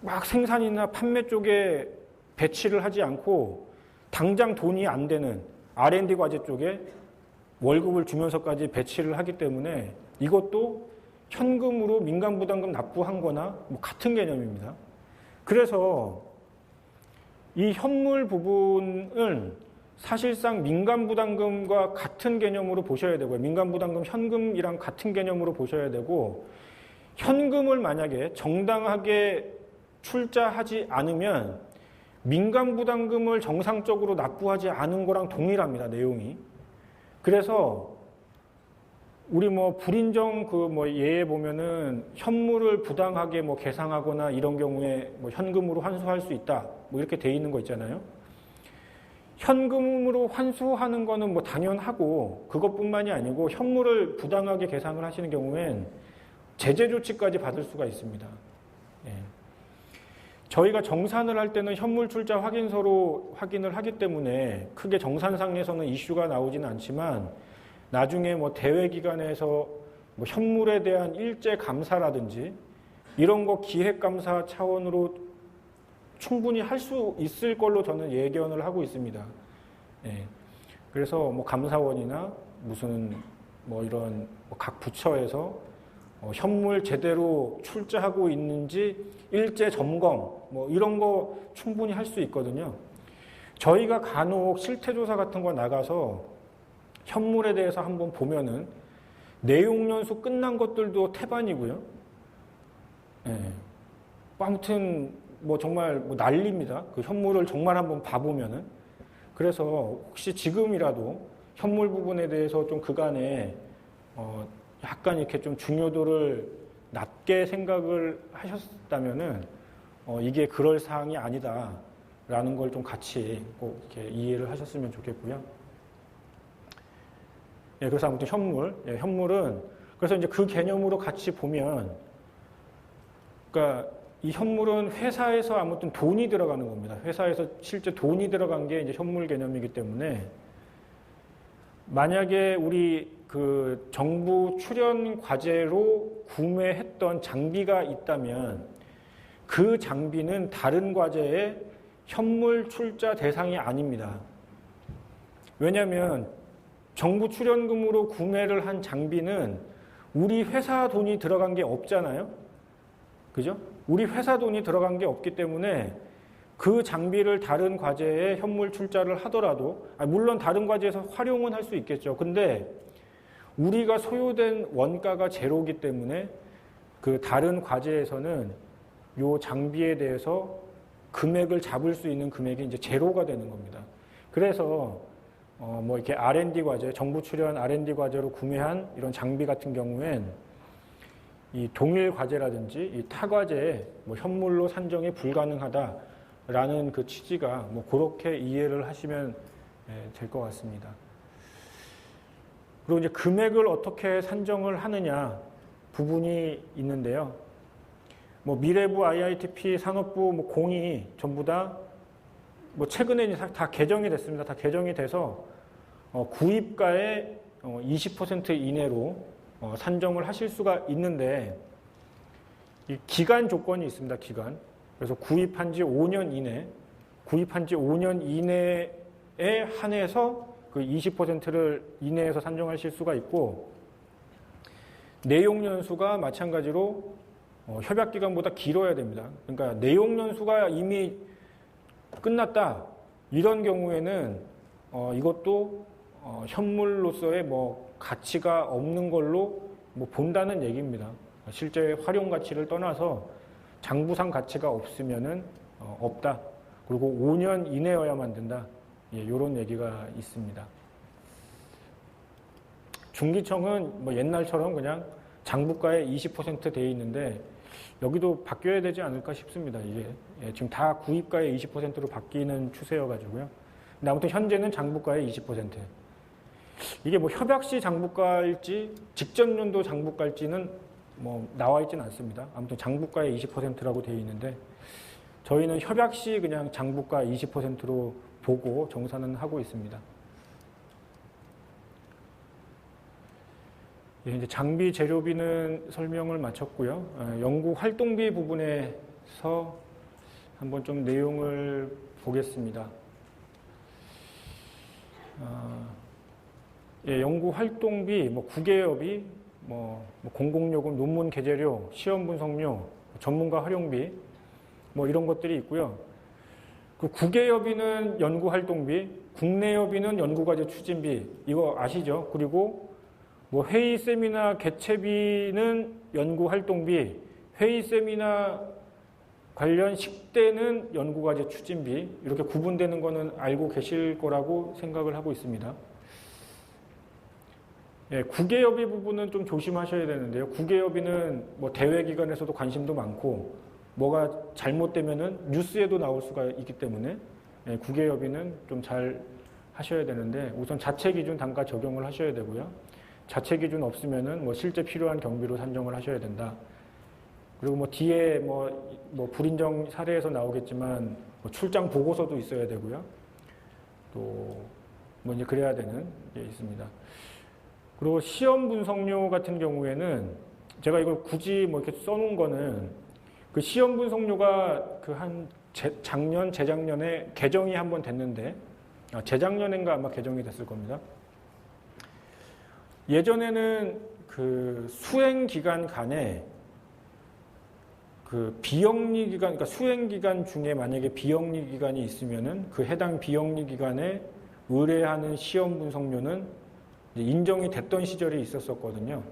막 생산이나 판매 쪽에 배치를 하지 않고 당장 돈이 안 되는 R&D 과제 쪽에 월급을 주면서까지 배치를 하기 때문에 이것도 현금으로 민간 부담금 납부한 거나 뭐 같은 개념입니다. 그래서 이 현물 부분은 사실상 민간 부담금과 같은 개념으로 보셔야 되고요. 민간 부담금 현금이랑 같은 개념으로 보셔야 되고 현금을 만약에 정당하게 출자하지 않으면 민간 부담금을 정상적으로 납부하지 않은 거랑 동일합니다. 내용이. 그래서 우리 뭐 불인정 그 뭐 예에 보면은 현물을 부당하게 뭐 계상하거나 이런 경우에 뭐 현금으로 환수할 수 있다. 뭐 이렇게 돼 있는 거 있잖아요. 현금으로 환수하는 거는 뭐 당연하고 그것뿐만이 아니고 현물을 부당하게 계상을 하시는 경우엔 제재 조치까지 받을 수가 있습니다. 예. 저희가 정산을 할 때는 현물 출자 확인서로 확인을 하기 때문에 크게 정산상에서는 이슈가 나오지는 않지만 나중에 뭐 대회 기간에서 뭐 현물에 대한 일제 감사라든지 이런 거 기획 감사 차원으로 충분히 할 수 있을 걸로 저는 예견을 하고 있습니다. 예. 그래서 뭐 감사원이나 무슨 뭐 이런 각 부처에서 현물 제대로 출자하고 있는지 일제 점검 뭐 이런 거 충분히 할 수 있거든요. 저희가 간혹 실태조사 같은 거 나가서 현물에 대해서 한번 보면은 내용 연수 끝난 것들도 태반이고요. 예. 아무튼 뭐 정말 뭐 난리입니다. 그 현물을 정말 한번 봐보면은. 그래서 혹시 지금이라도 현물 부분에 대해서 좀 그간에 약간 이렇게 좀 중요도를 낮게 생각을 하셨다면은 이게 그럴 사항이 아니다라는 걸 좀 같이 꼭 이렇게 이해를 하셨으면 좋겠고요. 예, 그래서 아무튼 현물, 예, 현물은 그래서 이제 그 개념으로 같이 보면, 그러니까 이 현물은 회사에서 아무튼 돈이 들어가는 겁니다. 회사에서 실제 돈이 들어간 게 이제 현물 개념이기 때문에 만약에 우리 그 정부 출연 과제로 구매했던 장비가 있다면 그 장비는 다른 과제의 현물 출자 대상이 아닙니다. 왜냐하면 정부 출연금으로 구매를 한 장비는 우리 회사 돈이 들어간 게 없잖아요. 그죠? 우리 회사 돈이 들어간 게 없기 때문에 그 장비를 다른 과제에 현물 출자를 하더라도, 물론 다른 과제에서 활용은 할 수 있겠죠. 근데 우리가 소요된 원가가 제로이기 때문에 그 다른 과제에서는 이 장비에 대해서 금액을 잡을 수 있는 금액이 이제 제로가 되는 겁니다. 그래서 뭐 이렇게 R&D 과제, 정부 출연 R&D 과제로 구매한 이런 장비 같은 경우엔 이 동일 과제라든지 이 타 과제에 뭐 현물로 산정이 불가능하다라는 그 취지가 뭐 그렇게 이해를 하시면 될 것 같습니다. 그리고 이제 금액을 어떻게 산정을 하느냐 부분이 있는데요. 뭐 미래부, IITP, 산업부, 뭐 공이 전부 다 뭐 최근에 다 개정이 됐습니다. 다 개정이 돼서 구입가의 20% 이내로 산정을 하실 수가 있는데 이 기간 조건이 있습니다. 기간. 그래서 구입한 지 5년 이내에 한해서 그 20%를 이내에서 산정하실 수가 있고 내용 연수가 마찬가지로 협약 기간보다 길어야 됩니다. 그러니까 내용 연수가 이미 끝났다. 이런 경우에는 이것도 현물로서의 뭐 가치가 없는 걸로 뭐 본다는 얘기입니다. 실제 활용 가치를 떠나서 장부상 가치가 없으면은 없다. 그리고 5년 이내여야만 된다. 예, 이런 얘기가 있습니다. 중기청은 뭐 옛날처럼 그냥 장부가에 20% 돼 있는데 여기도 바뀌어야 되지 않을까 싶습니다. 이게 지금 다 구입가의 20%로 바뀌는 추세여가지고요. 근데 아무튼 현재는 장부가의 20%. 이게 뭐 협약시 장부가일지 직전 연도 장부가일지는 뭐 나와 있지는 않습니다. 아무튼 장부가의 20%라고 되어 있는데 저희는 협약시 그냥 장부가 20%로 보고 정산은 하고 있습니다. 예, 이제 장비 재료비는 설명을 마쳤고요. 연구 활동비 부분에서 한번 좀 내용을 보겠습니다. 예, 연구 활동비, 뭐 국외여비, 뭐 공공요금, 논문 게재료, 시험 분석료, 전문가 활용비, 뭐 이런 것들이 있고요. 그 국외여비는 연구 활동비, 국내여비는 연구과제 추진비, 이거 아시죠? 그리고 뭐 회의 세미나 개최비는 연구 활동비, 회의 세미나 관련 식대는 연구과제 추진비, 이렇게 구분되는 거는 알고 계실 거라고 생각을 하고 있습니다. 예, 국외협의 부분은 좀 조심하셔야 되는데요. 국외협의는 뭐 대외기관에서도 관심도 많고 뭐가 잘못되면은 뉴스에도 나올 수가 있기 때문에 예, 국외협의는 좀 잘 하셔야 되는데 우선 자체 기준 단가 적용을 하셔야 되고요. 자체 기준 없으면은 뭐 실제 필요한 경비로 산정을 하셔야 된다. 그리고 뭐 뒤에 뭐 불인정 사례에서 나오겠지만 뭐 출장 보고서도 있어야 되고요. 또 뭐 이제 그래야 되는 게 있습니다. 그리고 시험 분석료 같은 경우에는 제가 이걸 굳이 뭐 이렇게 써놓은 거는 그 시험 분석료가 그 한 작년, 재작년에 개정이 한번 됐는데 재작년인가 아마 개정이 됐을 겁니다. 예전에는 그 수행 기간 간에 그 비영리 기간, 그러니까 수행 기간 중에 만약에 비영리 기간이 있으면은 그 해당 비영리 기간에 의뢰하는 시험 분석료는 인정이 됐던 시절이 있었거든요.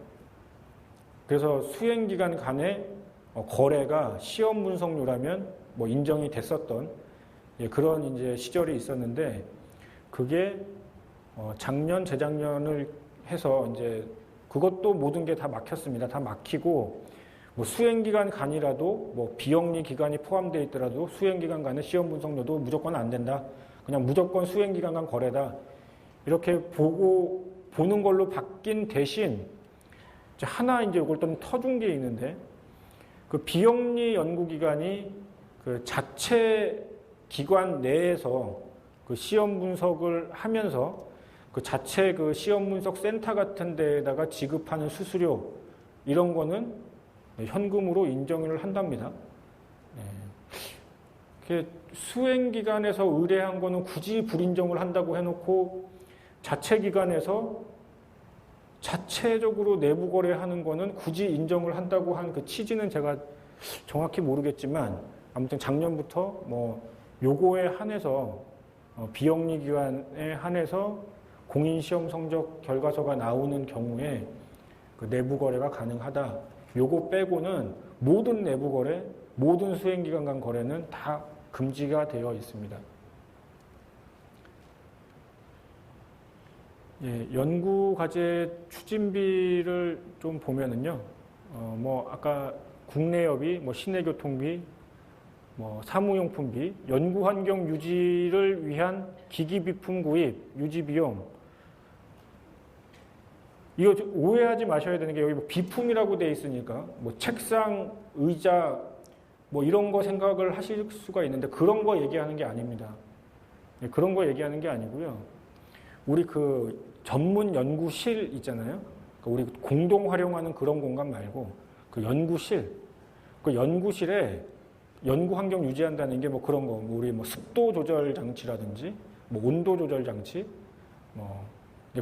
그래서 수행 기간 간에 거래가 시험 분석료라면 뭐 인정이 됐었던 그런 이제 시절이 있었는데 그게 작년, 재작년을 해서 이제 그것도 모든 게 다 막혔습니다. 다 막히고 뭐 수행기간 간이라도 뭐 비영리 기간이 포함되어 있더라도 수행기간 간의 시험 분석료도 무조건 안 된다. 그냥 무조건 수행기간 간 거래다. 이렇게 보는 걸로 바뀐 대신 하나 이제 이걸 좀 터준 게 있는데 그 비영리 연구기관이 그 자체 기관 내에서 그 시험 분석을 하면서 그 자체 그 시험 분석 센터 같은 데에다가 지급하는 수수료 이런 거는 현금으로 인정을 한답니다. 네. 수행기관에서 의뢰한 거는 굳이 불인정을 한다고 해놓고 자체 기관에서 자체적으로 내부 거래하는 거는 굳이 인정을 한다고 한 그 취지는 제가 정확히 모르겠지만 아무튼 작년부터 뭐 요거에 한해서 비영리 기관에 한해서 공인시험 성적 결과서가 나오는 경우에 그 내부 거래가 가능하다. 요거 빼고는 모든 내부 거래, 모든 수행기관 간 거래는 다 금지가 되어 있습니다. 예, 연구과제 추진비를 좀 보면은요, 뭐 아까 국내협의, 뭐 시내교통비, 뭐 사무용품비, 연구환경 유지를 위한 기기비품 구입, 유지비용. 이거 오해하지 마셔야 되는 게 여기 뭐 비품이라고 돼 있으니까 뭐 책상, 의자 뭐 이런 거 생각을 하실 수가 있는데 그런 거 얘기하는 게 아닙니다. 그런 거 얘기하는 게 아니고요. 우리 그 전문 연구실 있잖아요. 우리 공동 활용하는 그런 공간 말고 그 연구실, 그 연구실에 연구 환경 유지한다는 게 뭐 그런 거, 뭐 우리 뭐 습도 조절 장치라든지 뭐 온도 조절 장치, 뭐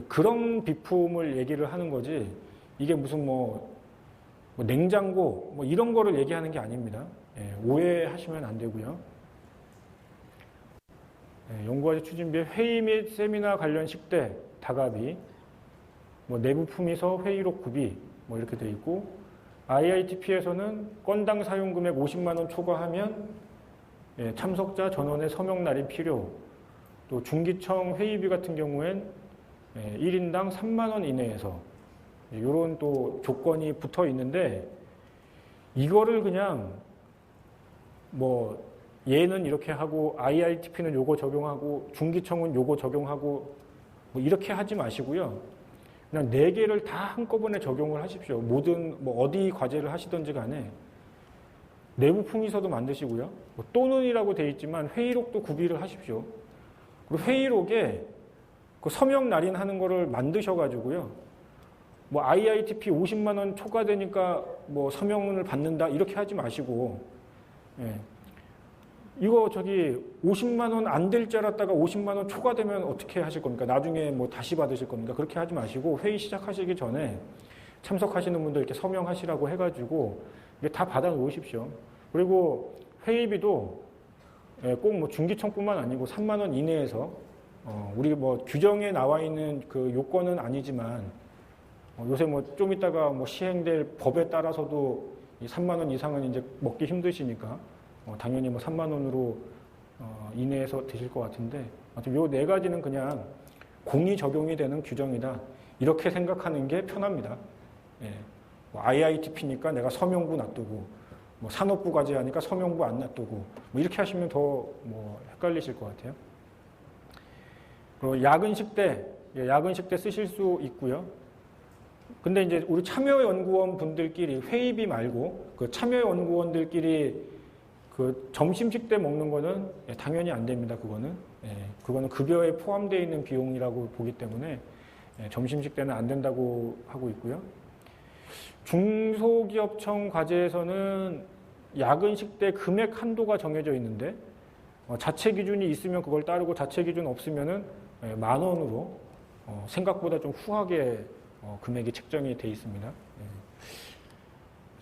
그런 비품을 얘기를 하는 거지. 이게 무슨 뭐 냉장고 뭐 이런 거를 얘기하는 게 아닙니다. 예, 오해하시면 안 되고요. 예, 연구과제 추진비 회의 및 세미나 관련 식대 다가비, 뭐 내부 품위서 회의록 구비 뭐 이렇게 돼 있고 IITP에서는 건당 사용 금액 50만 원 초과하면 예, 참석자 전원의 서명 날인 필요. 또 중기청 회의비 같은 경우엔 1인당 3만 원 이내에서 이런 또 조건이 붙어 있는데 이거를 그냥 뭐 얘는 이렇게 하고 IITP는 요거 적용하고 중기청은 요거 적용하고 뭐 이렇게 하지 마시고요. 그냥 4개를 다 한꺼번에 적용을 하십시오. 모든 뭐 어디 과제를 하시든지 간에 내부 품위서도 만드시고요. 뭐 또는이라고 돼 있지만 회의록도 구비를 하십시오. 그리고 회의록에 그 서명 날인하는 거를 만드셔가지고요. 뭐 IITP 50만 원 초과되니까 뭐 서명을 받는다 이렇게 하지 마시고, 예. 이거 저기 50만 원 안 될 줄 알았다가 50만 원 초과되면 어떻게 하실 겁니까? 나중에 뭐 다시 받으실 겁니까? 그렇게 하지 마시고 회의 시작하시기 전에 참석하시는 분들 이렇게 서명하시라고 해가지고 이게 다 받아 놓으십시오. 그리고 회의비도 꼭 뭐 중기청뿐만 아니고 3만 원 이내에서 우리 뭐 규정에 나와 있는 그 요건은 아니지만 요새 뭐 좀 이따가 뭐 시행될 법에 따라서도 3만 원 이상은 이제 먹기 힘드시니까 당연히 뭐 3만 원으로 이내에서 되실 것 같은데 아무튼 요 4가지는 그냥 공이 적용이 되는 규정이다. 이렇게 생각하는 게 편합니다. 예. 뭐 IITP니까 내가 서명부 놔두고, 뭐 산업부 과제하니까 서명부 안 놔두고, 뭐 이렇게 하시면 더 뭐 헷갈리실 것 같아요. 그리고 야근식 때 쓰실 수 있고요. 근데 이제 우리 참여연구원 분들끼리 회의비 말고 그 참여연구원들끼리 그 점심식 때 먹는 거는 당연히 안 됩니다. 그거는 급여에 포함되어 있는 비용이라고 보기 때문에 점심식 때는 안 된다고 하고 있고요. 중소기업청 과제에서는 야근식 때 금액 한도가 정해져 있는데 자체 기준이 있으면 그걸 따르고 자체 기준 없으면은 10,000원으로 생각보다 좀 후하게 금액이 책정이 돼 있습니다.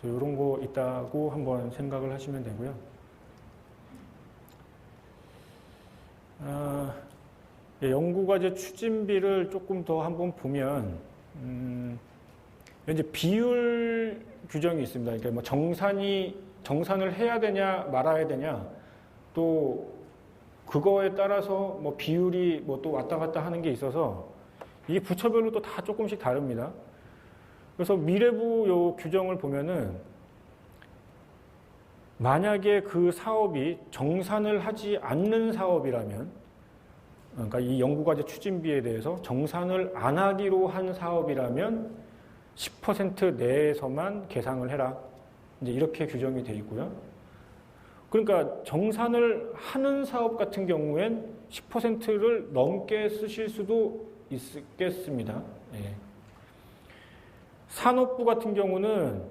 이런 거 있다고 한번 생각을 하시면 되고요. 연구과제 추진비를 조금 더 한번 보면 이제 비율 규정이 있습니다. 그러니까 뭐 정산을 해야 되냐 말아야 되냐 또 그거에 따라서 뭐 비율이 뭐 또 왔다 갔다 하는 게 있어서 이게 부처별로 또 다 조금씩 다릅니다. 그래서 미래부 요 규정을 보면은 만약에 그 사업이 정산을 하지 않는 사업이라면, 그러니까 이 연구과제 추진비에 대해서 정산을 안 하기로 한 사업이라면 10% 내에서만 계상을 해라. 이제 이렇게 규정이 되어 있고요. 그러니까 정산을 하는 사업 같은 경우엔 10%를 넘게 쓰실 수도 있겠습니다. 예. 산업부 같은 경우는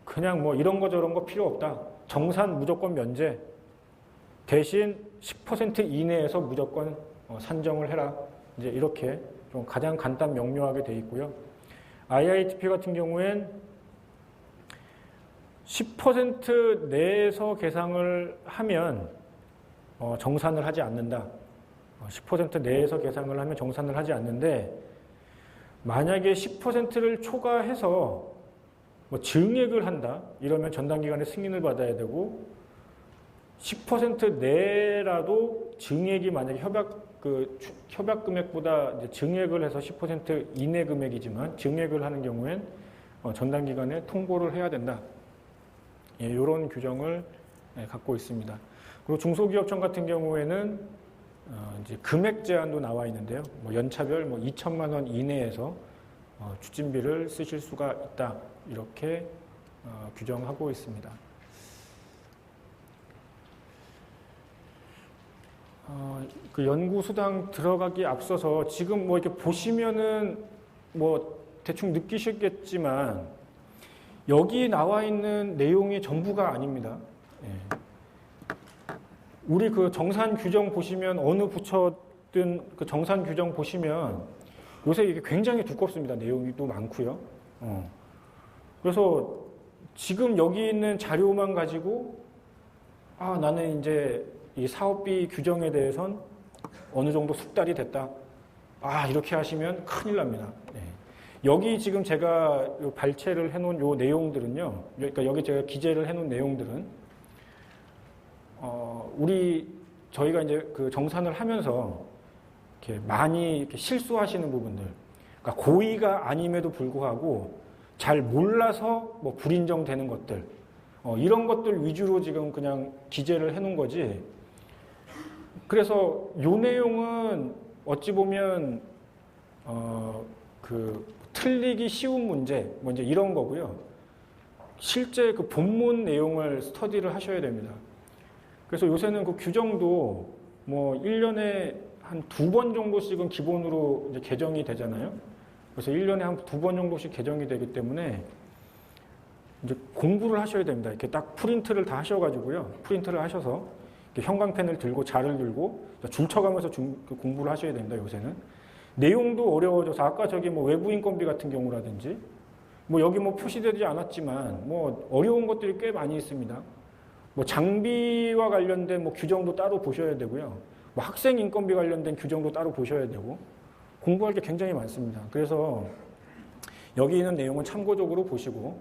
그냥 뭐 이런 거 저런 거 필요 없다. 정산 무조건 면제. 대신 10% 이내에서 무조건 산정을 해라. 이제 이렇게 좀 가장 간단 명료하게 되어 있고요. IITP 같은 경우엔 10% 내에서 계상을 하면 정산을 하지 않는다. 10% 내에서 계상을 하면 정산을 하지 않는데 만약에 10%를 초과해서 뭐 증액을 한다. 이러면 전담기관의 승인을 받아야 되고 10% 내라도 증액이 만약에 협약 금액보다 이제 증액을 해서 10% 이내 금액이지만 증액을 하는 경우엔 전담기관에 통보를 해야 된다. 예, 이런 규정을 갖고 있습니다. 그리고 중소기업청 같은 경우에는 이제 금액 제한도 나와 있는데요. 뭐 연차별 2천만 원 이내에서 추진비를 쓰실 수가 있다. 이렇게 규정하고 있습니다. 그 연구수당 들어가기 앞서서 지금 뭐 이렇게 보시면은 뭐 대충 느끼시겠지만 여기 나와 있는 내용이 전부가 아닙니다. 예. 우리 그 정산 규정 보시면 어느 부처든 그 정산 규정 보시면 요새 이게 굉장히 두껍습니다. 내용이 또 많고요. 그래서 지금 여기 있는 자료만 가지고 나는 이제 이 사업비 규정에 대해선 어느 정도 숙달이 됐다. 이렇게 하시면 큰일 납니다. 네. 여기 지금 제가 발췌를 해놓은 요 내용들은요. 그러니까 여기 제가 기재를 해놓은 내용들은 저희가 이제 그 정산을 하면서 이렇게 많이 이렇게 실수하시는 부분들, 그러니까 고의가 아님에도 불구하고 잘 몰라서 뭐 불인정되는 것들, 이런 것들 위주로 지금 그냥 기재를 해놓은 거지. 그래서 요 내용은 어찌 보면 그 틀리기 쉬운 문제, 뭐 이제 이런 거고요. 실제 그 본문 내용을 스터디를 하셔야 됩니다. 그래서 요새는 그 규정도 뭐 1년에 한 2번 정도씩은 기본으로 이제 개정이 되잖아요. 그래서 1년에 한 2번 정도씩 개정이 되기 때문에 이제 공부를 하셔야 됩니다. 이렇게 딱 프린트를 다 하셔가지고요. 프린트를 하셔서 형광펜을 들고 자를 들고 줄 쳐가면서 공부를 하셔야 됩니다. 요새는. 내용도 어려워져서 아까 저기 뭐 외부 인건비 같은 경우라든지 뭐 여기 뭐 표시되지 않았지만 뭐 어려운 것들이 꽤 많이 있습니다. 뭐 장비와 관련된 뭐 규정도 따로 보셔야 되고요. 뭐 학생 인건비 관련된 규정도 따로 보셔야 되고 공부할 게 굉장히 많습니다. 그래서 여기 있는 내용은 참고적으로 보시고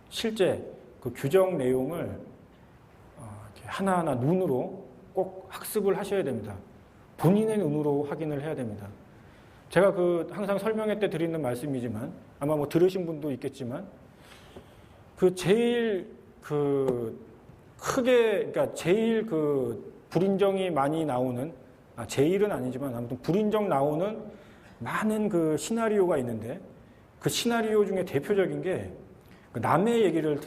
실제 그 규정 내용을 이렇게 하나하나 눈으로 꼭 학습을 하셔야 됩니다. 본인의 눈으로 확인을 해야 됩니다. 제가 항상 설명회 때 드리는 말씀이지만 아마 뭐 들으신 분도 있겠지만 제일 크게 그러니까 제일 불인정이 많이 나오는 제일은 아니지만 아무튼 불인정 나오는 많은 시나리오가 있는데 그 시나리오 중에 대표적인 게 남의 얘기를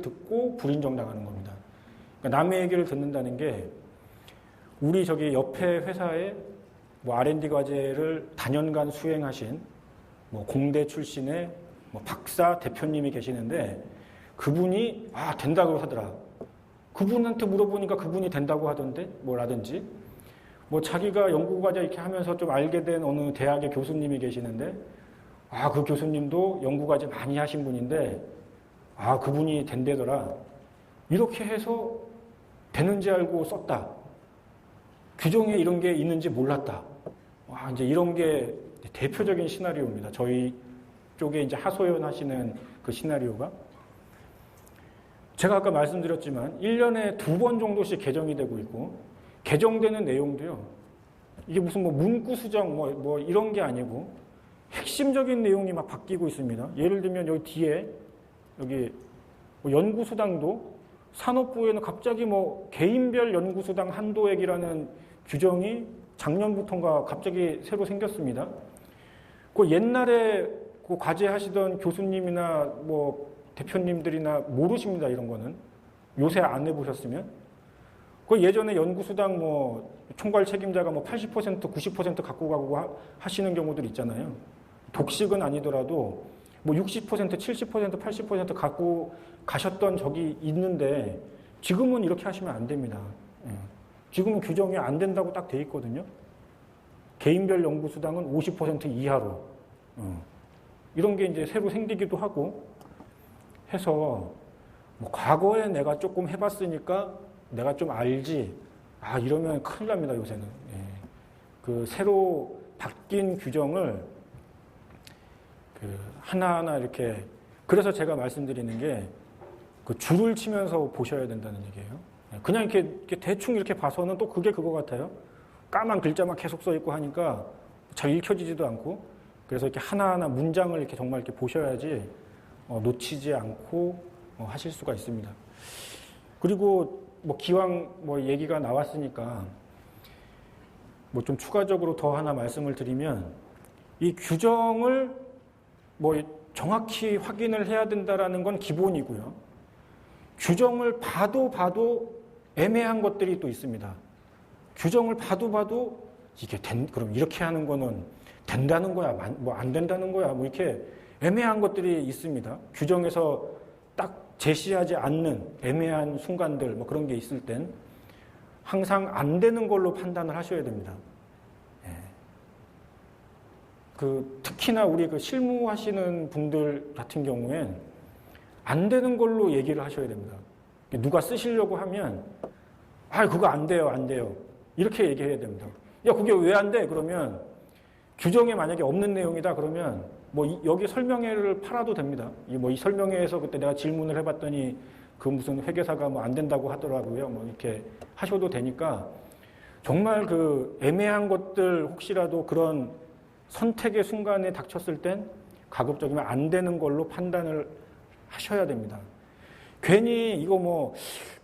듣고 불인정 당하는 겁니다. 그러니까 남의 얘기를 듣는다는 게 우리 저기 옆에 회사에 뭐 R&D 과제를 단연간 수행하신 뭐 공대 출신의 뭐 박사 대표님이 계시는데 그분이 된다고 하더라. 그분한테 물어보니까 그분이 된다고 하던데 뭐라든지 뭐 자기가 연구과제 이렇게 하면서 좀 알게 된 어느 대학의 교수님이 계시는데 그 교수님도 연구과제 많이 하신 분인데 그분이 된대더라. 이렇게 해서 되는지 알고 썼다. 규정에 이런 게 있는지 몰랐다. 이제 이런 게 대표적인 시나리오입니다. 저희 쪽에 이제 하소연하시는 그 시나리오가. 제가 아까 말씀드렸지만 1년에 2번 정도씩 개정이 되고 있고 개정되는 내용도요. 이게 무슨 뭐 문구 수정 뭐 이런 게 아니고 핵심적인 내용이 막 바뀌고 있습니다. 예를 들면 여기 뒤에 여기 뭐 연구수당도 산업부에는 갑자기 뭐 개인별 연구수당 한도액이라는 규정이 작년부터인가 갑자기 새로 생겼습니다. 옛날에 과제 하시던 교수님이나 뭐 대표님들이나 모르십니다. 이런 거는. 요새 안 해보셨으면. 예전에 연구수당 뭐 총괄 책임자가 뭐 80%, 90% 갖고 가고 하시는 경우들 있잖아요. 독식은 아니더라도 뭐 60%, 70%, 80% 갖고 가셨던 적이 있는데 지금은 이렇게 하시면 안 됩니다. 지금은 규정이 안 된다고 딱 돼 있거든요. 개인별 연구수당은 50% 이하로. 이런 게 이제 새로 생기기도 하고 해서 뭐 과거에 내가 조금 해봤으니까 내가 좀 알지. 이러면 큰일 납니다, 요새는. 새로 바뀐 규정을 하나하나 이렇게. 그래서 제가 말씀드리는 게 줄을 치면서 보셔야 된다는 얘기예요. 그냥 이렇게 대충 이렇게 봐서는 또 그게 그거 같아요. 까만 글자만 계속 써 있고 하니까 잘 읽혀지지도 않고. 그래서 이렇게 하나하나 문장을 이렇게 정말 이렇게 보셔야지 놓치지 않고 하실 수가 있습니다. 그리고 뭐 기왕 뭐 얘기가 나왔으니까 뭐 좀 추가적으로 더 하나 말씀을 드리면 이 규정을 뭐 정확히 확인을 해야 된다라는 건 기본이고요. 규정을 봐도 애매한 것들이 또 있습니다. 규정을 봐도 이게 그럼 이렇게 하는 거는 된다는 거야, 뭐 안 된다는 거야, 뭐 이렇게 애매한 것들이 있습니다. 규정에서 딱 제시하지 않는 애매한 순간들, 뭐 그런 게 있을 땐 항상 안 되는 걸로 판단을 하셔야 됩니다. 특히나 우리 실무하시는 분들 같은 경우엔 안 되는 걸로 얘기를 하셔야 됩니다. 누가 쓰시려고 하면 그거 안 돼요, 안 돼요. 이렇게 얘기해야 됩니다. 야, 그게 왜 안 돼? 그러면 규정에 만약에 없는 내용이다 그러면 뭐 여기 설명회를 팔아도 됩니다. 이 설명회에서 그때 내가 질문을 해봤더니 무슨 회계사가 뭐 안 된다고 하더라고요. 뭐 이렇게 하셔도 되니까 정말 애매한 것들 혹시라도 그런 선택의 순간에 닥쳤을 땐 가급적이면 안 되는 걸로 판단을 하셔야 됩니다. 괜히 이거 뭐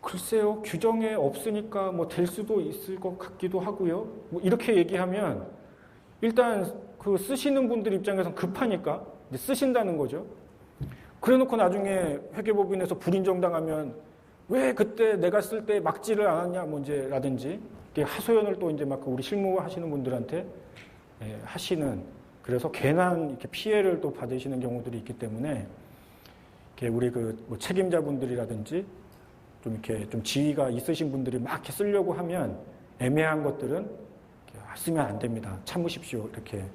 글쎄요 규정에 없으니까 뭐 될 수도 있을 것 같기도 하고요. 뭐 이렇게 얘기하면 일단 쓰시는 분들 입장에서는 급하니까 이제 쓰신다는 거죠. 그래놓고 나중에 회계법인에서 불인정당하면 왜 그때 내가 쓸 때 막지를 않았냐 문제라든지 하소연을 또 이제 막 우리 실무하시는 분들한테 하시는 그래서 괜한 이렇게 피해를 또 받으시는 경우들이 있기 때문에 우리 뭐 책임자분들이라든지 좀 이렇게 좀 지위가 있으신 분들이 막 이렇게 쓰려고 하면 애매한 것들은 쓰면 안 됩니다. 참으십시오. 이렇게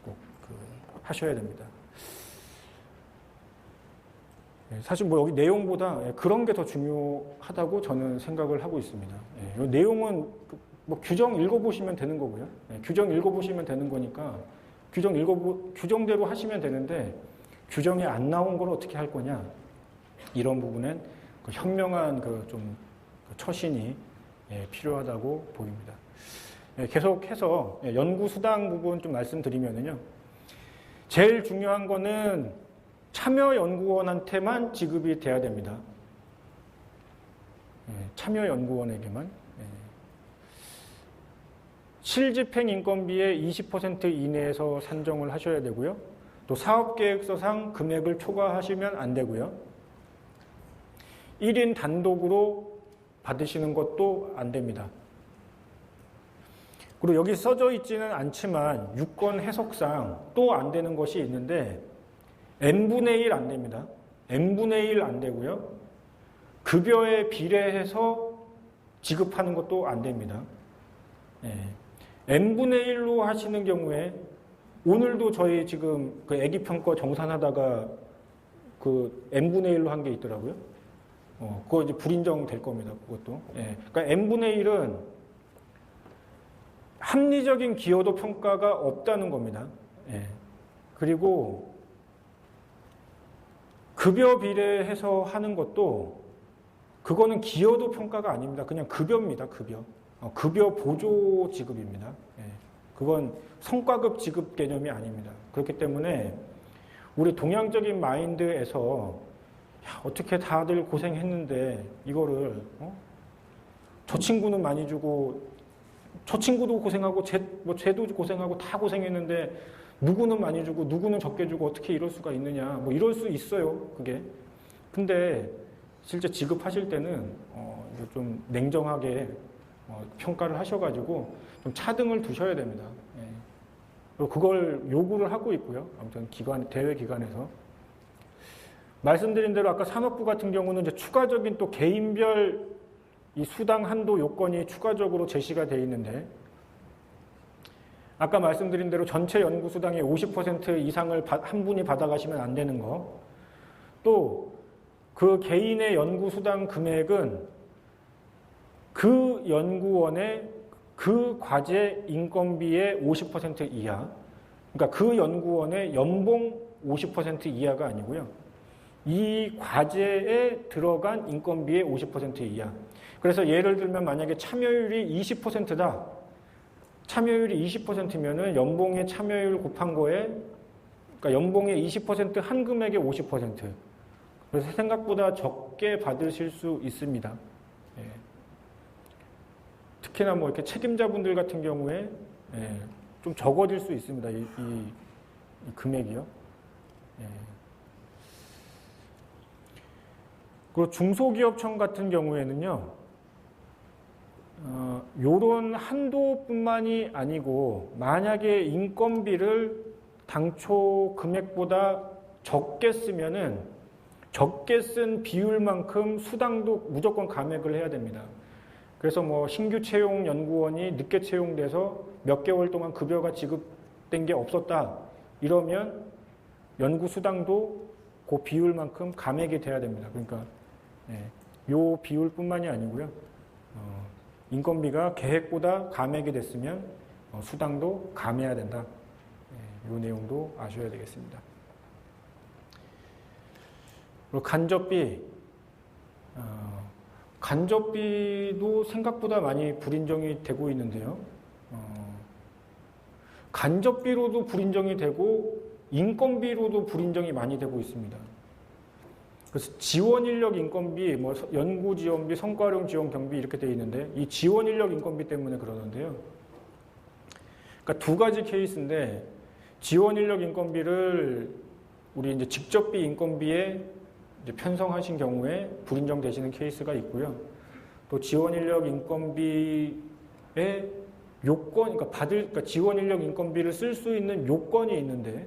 꼭 하셔야 됩니다. 사실 뭐 여기 내용보다 그런 게 더 중요하다고 저는 생각을 하고 있습니다. 이 내용은 뭐 규정 읽어보시면 되는 거고요. 규정 읽어보시면 되는 거니까 규정대로 하시면 되는데 규정이 안 나온 걸 어떻게 할 거냐 이런 부분엔 현명한 좀 처신이 필요하다고 보입니다. 계속해서 연구수당 부분 좀 말씀드리면요. 제일 중요한 거는 참여연구원한테만 지급이 돼야 됩니다. 참여연구원에게만. 실집행인건비의 20% 이내에서 산정을 하셔야 되고요. 또 사업계획서상 금액을 초과하시면 안 되고요. 1인 단독으로 받으시는 것도 안 됩니다. 그리고 여기 써져 있지는 않지만 유권 해석상 또 안 되는 것이 있는데 n분의 1 안 됩니다. n분의 1 안 되고요. 급여에 비례해서 지급하는 것도 안 됩니다. n분의 1로 하시는 경우에 오늘도 저희 지금 그 애기평가 정산하다가 그 n분의 1로 한 게 있더라고요. 그거 이제 불인정 될 겁니다. 그것도. 그러니까 n분의 1은 합리적인 기여도 평가가 없다는 겁니다. 그리고 급여 비례해서 하는 것도 그거는 기여도 평가가 아닙니다. 그냥 급여입니다. 급여. 급여 보조 지급입니다. 그건 성과급 지급 개념이 아닙니다. 그렇기 때문에 우리 동양적인 마인드에서 어떻게 다들 고생했는데 이거를 저 친구는 많이 주고 저 친구도 고생하고 쟤도 고생하고 다 고생했는데 누구는 많이 주고 누구는 적게 주고 어떻게 이럴 수가 있느냐 뭐 이럴 수 있어요. 그게. 근데 실제 지급하실 때는 좀 냉정하게 평가를 하셔가지고 좀 차등을 두셔야 됩니다. 그리고 그걸 요구를 하고 있고요. 아무튼 대외 기관에서 말씀드린 대로 아까 산업부 같은 경우는 이제 추가적인 또 개인별 이 수당 한도 요건이 추가적으로 제시가 되어 있는데 아까 말씀드린 대로 전체 연구수당의 50% 이상을 한 분이 받아가시면 안 되는 거, 또 그 개인의 연구수당 금액은 그 연구원의 그 과제 인건비의 50% 이하, 그러니까 그 연구원의 연봉 50% 이하가 아니고요. 이 과제에 들어간 인건비의 50% 이하. 그래서 예를 들면 만약에 참여율이 20%다. 참여율이 20%면은 연봉의 참여율 곱한 거에, 그러니까 연봉의 20% 한 금액의 50%. 그래서 생각보다 적게 받으실 수 있습니다. 특히나 뭐 이렇게 책임자분들 같은 경우에 좀 적어질 수 있습니다. 이 금액이요. 그리고 중소기업청 같은 경우에는요, 요런 한도뿐만이 아니고 만약에 인건비를 당초 금액보다 적게 쓰면은 적게 쓴 비율만큼 수당도 무조건 감액을 해야 됩니다. 그래서 뭐 신규 채용 연구원이 늦게 채용돼서 몇 개월 동안 급여가 지급된 게 없었다. 이러면 연구 수당도 그 비율만큼 감액이 돼야 됩니다. 그러니까 요 비율뿐만이 아니고요. 인건비가 계획보다 감액이 됐으면 수당도 감해야 된다. 요 내용도 아셔야 되겠습니다. 그리고 간접비도 생각보다 많이 불인정이 되고 있는데요. 간접비로도 불인정이 되고 인건비로도 불인정이 많이 되고 있습니다. 그래서 지원인력 인건비, 뭐 연구지원비, 성과령 지원 경비 이렇게 되어 있는데 이 지원인력 인건비 때문에 그러는데요. 그러니까 두 가지 케이스인데 지원인력 인건비를 우리 이제 직접비 인건비에 이제 편성하신 경우에 불인정되시는 케이스가 있고요. 또 지원인력 인건비의 요건, 그러니까 지원인력 인건비를 쓸 수 있는 요건이 있는데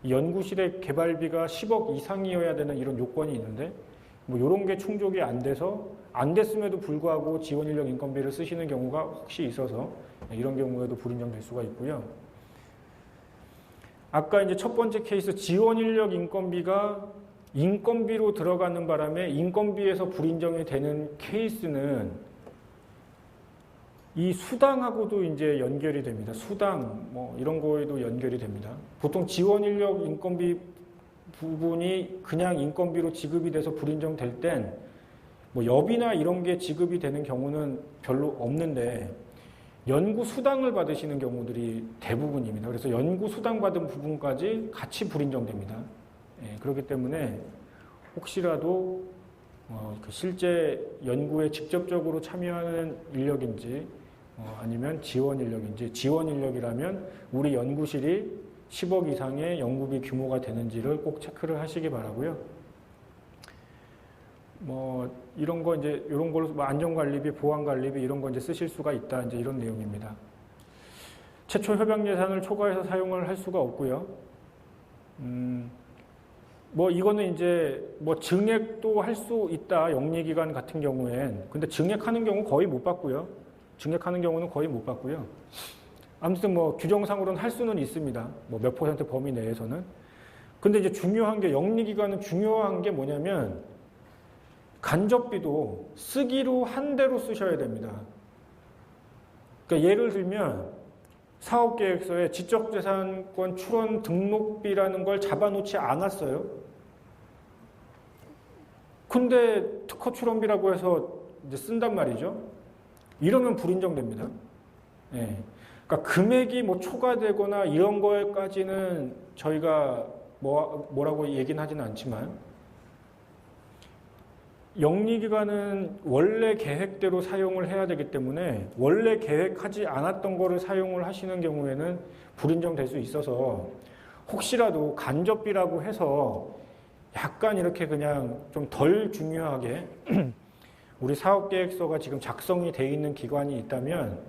연구실의 개발비가 10억 이상이어야 되는 이런 요건이 있는데 뭐 이런 게 충족이 안 돼서 안 됐음에도 불구하고 지원인력 인건비를 쓰시는 경우가 혹시 있어서 이런 경우에도 불인정될 수가 있고요. 아까 이제 첫 번째 케이스 지원인력 인건비가 인건비로 들어가는 바람에 인건비에서 불인정이 되는 케이스는 이 수당하고도 이제 연결이 됩니다. 수당 뭐 이런 거에도 연결이 됩니다. 보통 지원인력 인건비 부분이 그냥 인건비로 지급이 돼서 불인정될 땐 뭐 여비나 이런 게 지급이 되는 경우는 별로 없는데 연구 수당을 받으시는 경우들이 대부분입니다. 그래서 연구 수당 받은 부분까지 같이 불인정됩니다. 예, 그렇기 때문에 혹시라도 그 실제 연구에 직접적으로 참여하는 인력인지 아니면 지원 인력인지, 지원 인력이라면 우리 연구실이 10억 이상의 연구비 규모가 되는지를 꼭 체크를 하시기 바라고요. 이런 거 이제 이런 걸로 안전관리비, 보안관리비 이런 거 이제 쓰실 수가 있다, 이제 이런 내용입니다. 최초 협약 예산을 초과해서 사용을 할 수가 없고요. 이거는 이제 증액도 할 수 있다, 영리기관 같은 경우엔. 근데 증액하는 경우 거의 못 봤고요. 증액하는 경우는 거의 못 봤고요. 아무튼 규정상으로는 할 수는 있습니다. 몇 % 범위 내에서는. 근데 이제 중요한 게, 영리기관은 중요한 게 뭐냐면 간접비도 쓰기로 한 대로 쓰셔야 됩니다. 그러니까 예를 들면 사업계획서에 지적재산권 출원 등록비라는 걸 잡아놓지 않았어요. 근데 특허 출원비라고 해서 이제 쓴단 말이죠. 이러면 불인정됩니다. 예. 그러니까 금액이 초과되거나 이런 거에까지는 저희가 뭐라고 얘기는 하지는 않지만, 영리기관은 원래 계획대로 사용을 해야 되기 때문에 원래 계획하지 않았던 거를 사용을 하시는 경우에는 불인정될 수 있어서, 혹시라도 간접비라고 해서 약간 이렇게 그냥 좀 덜 중요하게 우리 사업계획서가 지금 작성이 돼 있는 기관이 있다면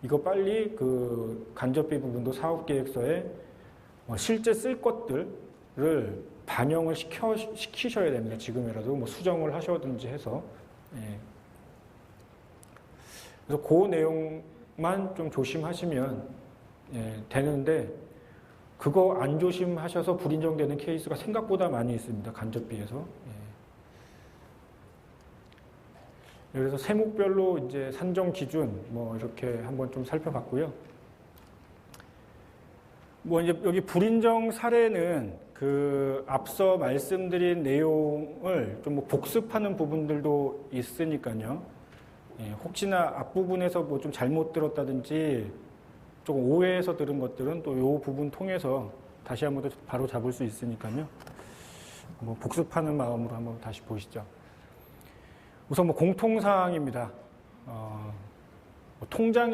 이거 빨리 그 간접비 부분도 사업계획서에 실제 쓸 것들을 반영을 시키셔야 됩니다. 지금이라도 수정을 하셔든지 해서. 예. 그래서 그 내용만 좀 조심하시면 되는데, 그거 안 조심하셔서 불인정되는 케이스가 생각보다 많이 있습니다. 간접비에서. 예. 그래서 세목별로 이제 산정 기준 이렇게 한번 좀 살펴봤고요. 이제 여기 불인정 사례는 그 앞서 말씀드린 내용을 좀 복습하는 부분들도 있으니까요. 예, 혹시나 앞부분에서 좀 잘못 들었다든지 조금 오해해서 들은 것들은 또 이 부분 통해서 다시 한번 더 바로 잡을 수 있으니까요. 복습하는 마음으로 한번 다시 보시죠. 우선 공통사항입니다.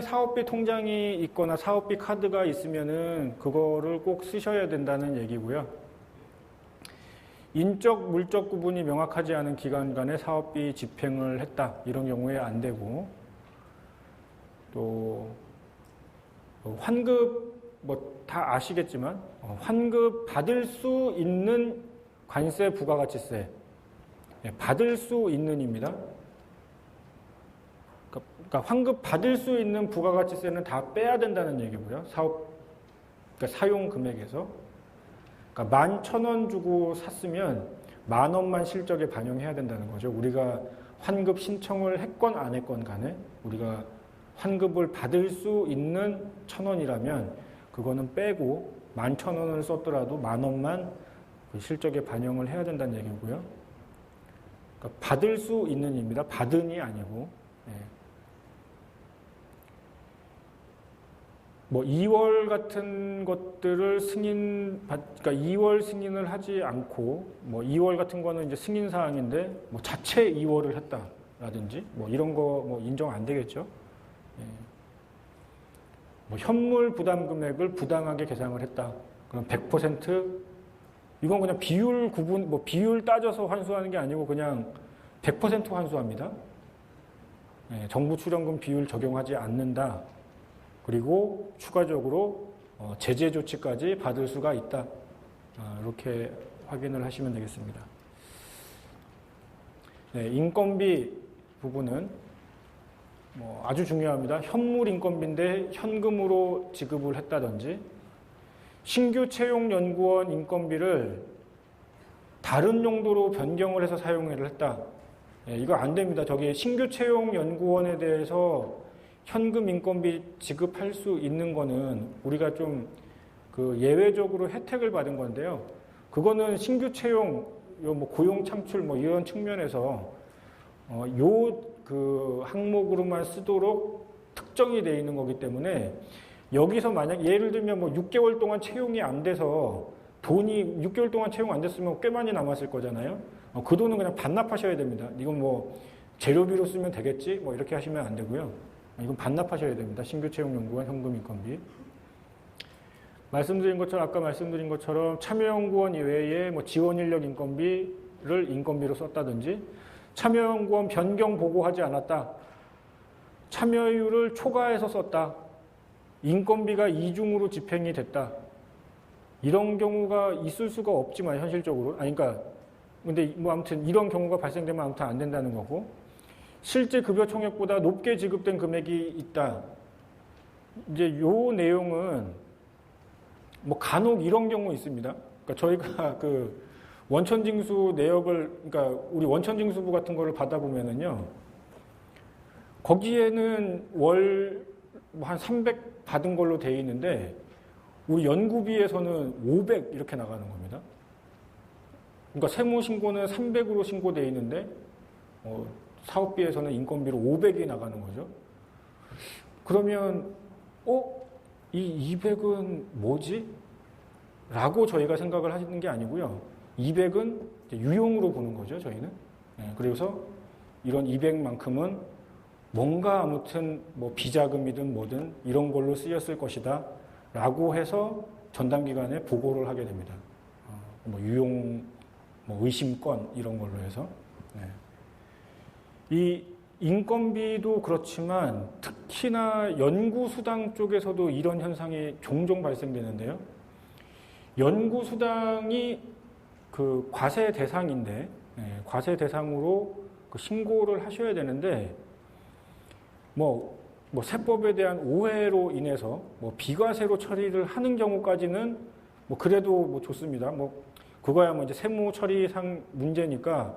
사업비 통장이 있거나 사업비 카드가 있으면은 그거를 꼭 쓰셔야 된다는 얘기고요. 인적, 물적 구분이 명확하지 않은 기관 간의 사업비 집행을 했다, 이런 경우에 안 되고, 또 환급 다 아시겠지만 환급 받을 수 있는 관세 부가가치세, 받을 수 있는입니다. 그러니까 환급 받을 수 있는 부가가치세는 다 빼야 된다는 얘기고요. 그러니까 사용 금액에서. 그러니까 11,000원 주고 샀으면 10,000원만 실적에 반영해야 된다는 거죠. 우리가 환급 신청을 했건 안 했건 간에 우리가 환급을 받을 수 있는 1,000원이라면 그거는 빼고 11,000원을 썼더라도 10,000원만 그 실적에 반영을 해야 된다는 얘기고요. 그러니까 받을 수 있는입니다. 받은이 아니고. 2월 같은 것들을 그러니까 2월 승인을 하지 않고, 2월 같은 거는 이제 승인 사항인데, 자체 2월을 했다라든지, 이런 거 인정 안 되겠죠. 현물 부담 금액을 부당하게 계상을 했다. 그럼 100%, 이건 그냥 비율 비율 따져서 환수하는 게 아니고 그냥 100% 환수합니다. 정부 출연금 비율 적용하지 않는다. 그리고 추가적으로 제재 조치까지 받을 수가 있다. 이렇게 확인을 하시면 되겠습니다. 인건비 부분은 아주 중요합니다. 현물 인건비인데 현금으로 지급을 했다든지, 신규 채용 연구원 인건비를 다른 용도로 변경을 해서 사용을 했다. 이거 안 됩니다. 저기 신규 채용 연구원에 대해서 현금 인건비 지급할 수 있는 거는 우리가 좀 그 예외적으로 혜택을 받은 건데요. 그거는 신규 채용, 고용 창출 이런 측면에서 요 그 항목으로만 쓰도록 확정이 돼 있는 거기 때문에 여기서 만약 예를 들면 뭐 6개월 동안 채용이 안 돼서 돈이 6개월 동안 채용 안 됐으면 꽤 많이 남았을 거잖아요. 그 돈은 그냥 반납하셔야 됩니다. 이건 뭐 재료비로 쓰면 되겠지? 뭐 이렇게 하시면 안 되고요. 이건 반납하셔야 됩니다. 신규 채용 연구원 현금 인건비. 아까 말씀드린 것처럼 참여연구원 이외에 뭐 지원 인력 인건비를 인건비로 썼다든지 참여연구원 변경 보고하지 않았다. 참여율을 초과해서 썼다. 인건비가 이중으로 집행이 됐다. 이런 경우가 있을 수가 없지만 현실적으로 그러니까 근데 뭐 아무튼 이런 경우가 발생되면 아무튼 안 된다는 거고 실제 급여 총액보다 높게 지급된 금액이 있다. 이제 요 내용은 뭐 간혹 이런 경우 있습니다. 그러니까 저희가 그 원천징수 내역을 그러니까 우리 원천징수부 같은 거를 받아보면은요. 거기에는 월 한 300 받은 걸로 돼 있는데 우리 연구비에서는 500 이렇게 나가는 겁니다. 그러니까 세무신고는 300으로 신고돼 있는데 사업비에서는 인건비로 500이 나가는 거죠. 그러면 이 200은 뭐지? 라고 저희가 생각을 하시는 게 아니고요. 200은 유용으로 보는 거죠, 저희는. 그래서 이런 200만큼은 뭔가 아무튼 뭐 비자금이든 뭐든 이런 걸로 쓰였을 것이다 라고 해서 전담기관에 보고를 하게 됩니다. 뭐 유용, 뭐 의심건 이런 걸로 해서. 이 인건비도 그렇지만 특히나 연구수당 쪽에서도 이런 현상이 종종 발생되는데요. 연구수당이 그 과세 대상인데 과세 대상으로 그 신고를 하셔야 되는데 뭐 세법에 대한 오해로 인해서 뭐 비과세로 처리를 하는 경우까지는 뭐 그래도 뭐 좋습니다. 뭐 그거야 뭐 이제 세무 처리상 문제니까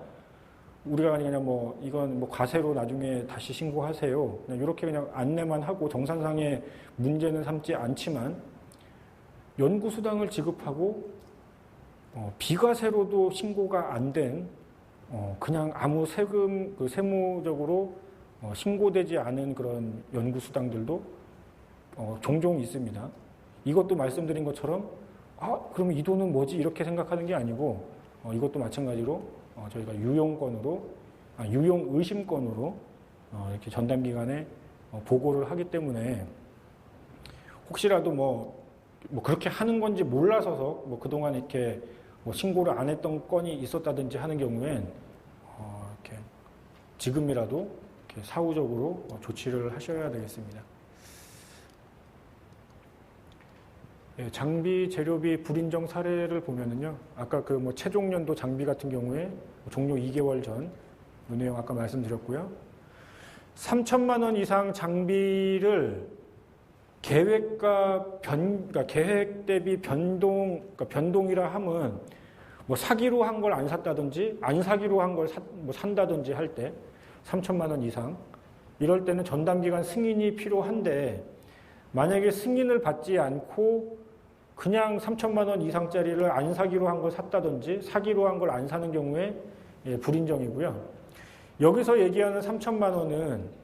우리가 그냥 뭐 이건 뭐 과세로 나중에 다시 신고하세요. 그냥 이렇게 그냥 안내만 하고 정산상의 문제는 삼지 않지만 연구수당을 지급하고 비과세로도 신고가 안 된 그냥 아무 세금 그 세무적으로 신고되지 않은 그런 연구수당들도 종종 있습니다. 이것도 말씀드린 것처럼 그럼 이 돈은 뭐지? 이렇게 생각하는 게 아니고 이것도 마찬가지로 저희가 유용 의심건으로 이렇게 전담기관에 보고를 하기 때문에 혹시라도 뭐 그렇게 하는 건지 몰라서서 뭐 그동안 이렇게 뭐 신고를 안 했던 건이 있었다든지 하는 경우엔 이렇게 지금이라도 이렇게 사후적으로 조치를 하셔야 되겠습니다. 장비, 재료비 불인정 사례를 보면은요, 아까 그 뭐 최종연도 장비 같은 경우에 종료 2개월 전, 이 내용 아까 말씀드렸고요. 3천만 원 이상 장비를 그러니까 계획 대비 그러니까 변동이라 함은 뭐 사기로 한 걸 안 샀다든지 안 사기로 한 걸 뭐 산다든지 할 때 3천만 원 이상 이럴 때는 전담기관 승인이 필요한데 만약에 승인을 받지 않고 그냥 3천만 원 이상짜리를 안 사기로 한 걸 샀다든지 사기로 한 걸 안 사는 경우에 불인정이고요. 여기서 얘기하는 3천만 원은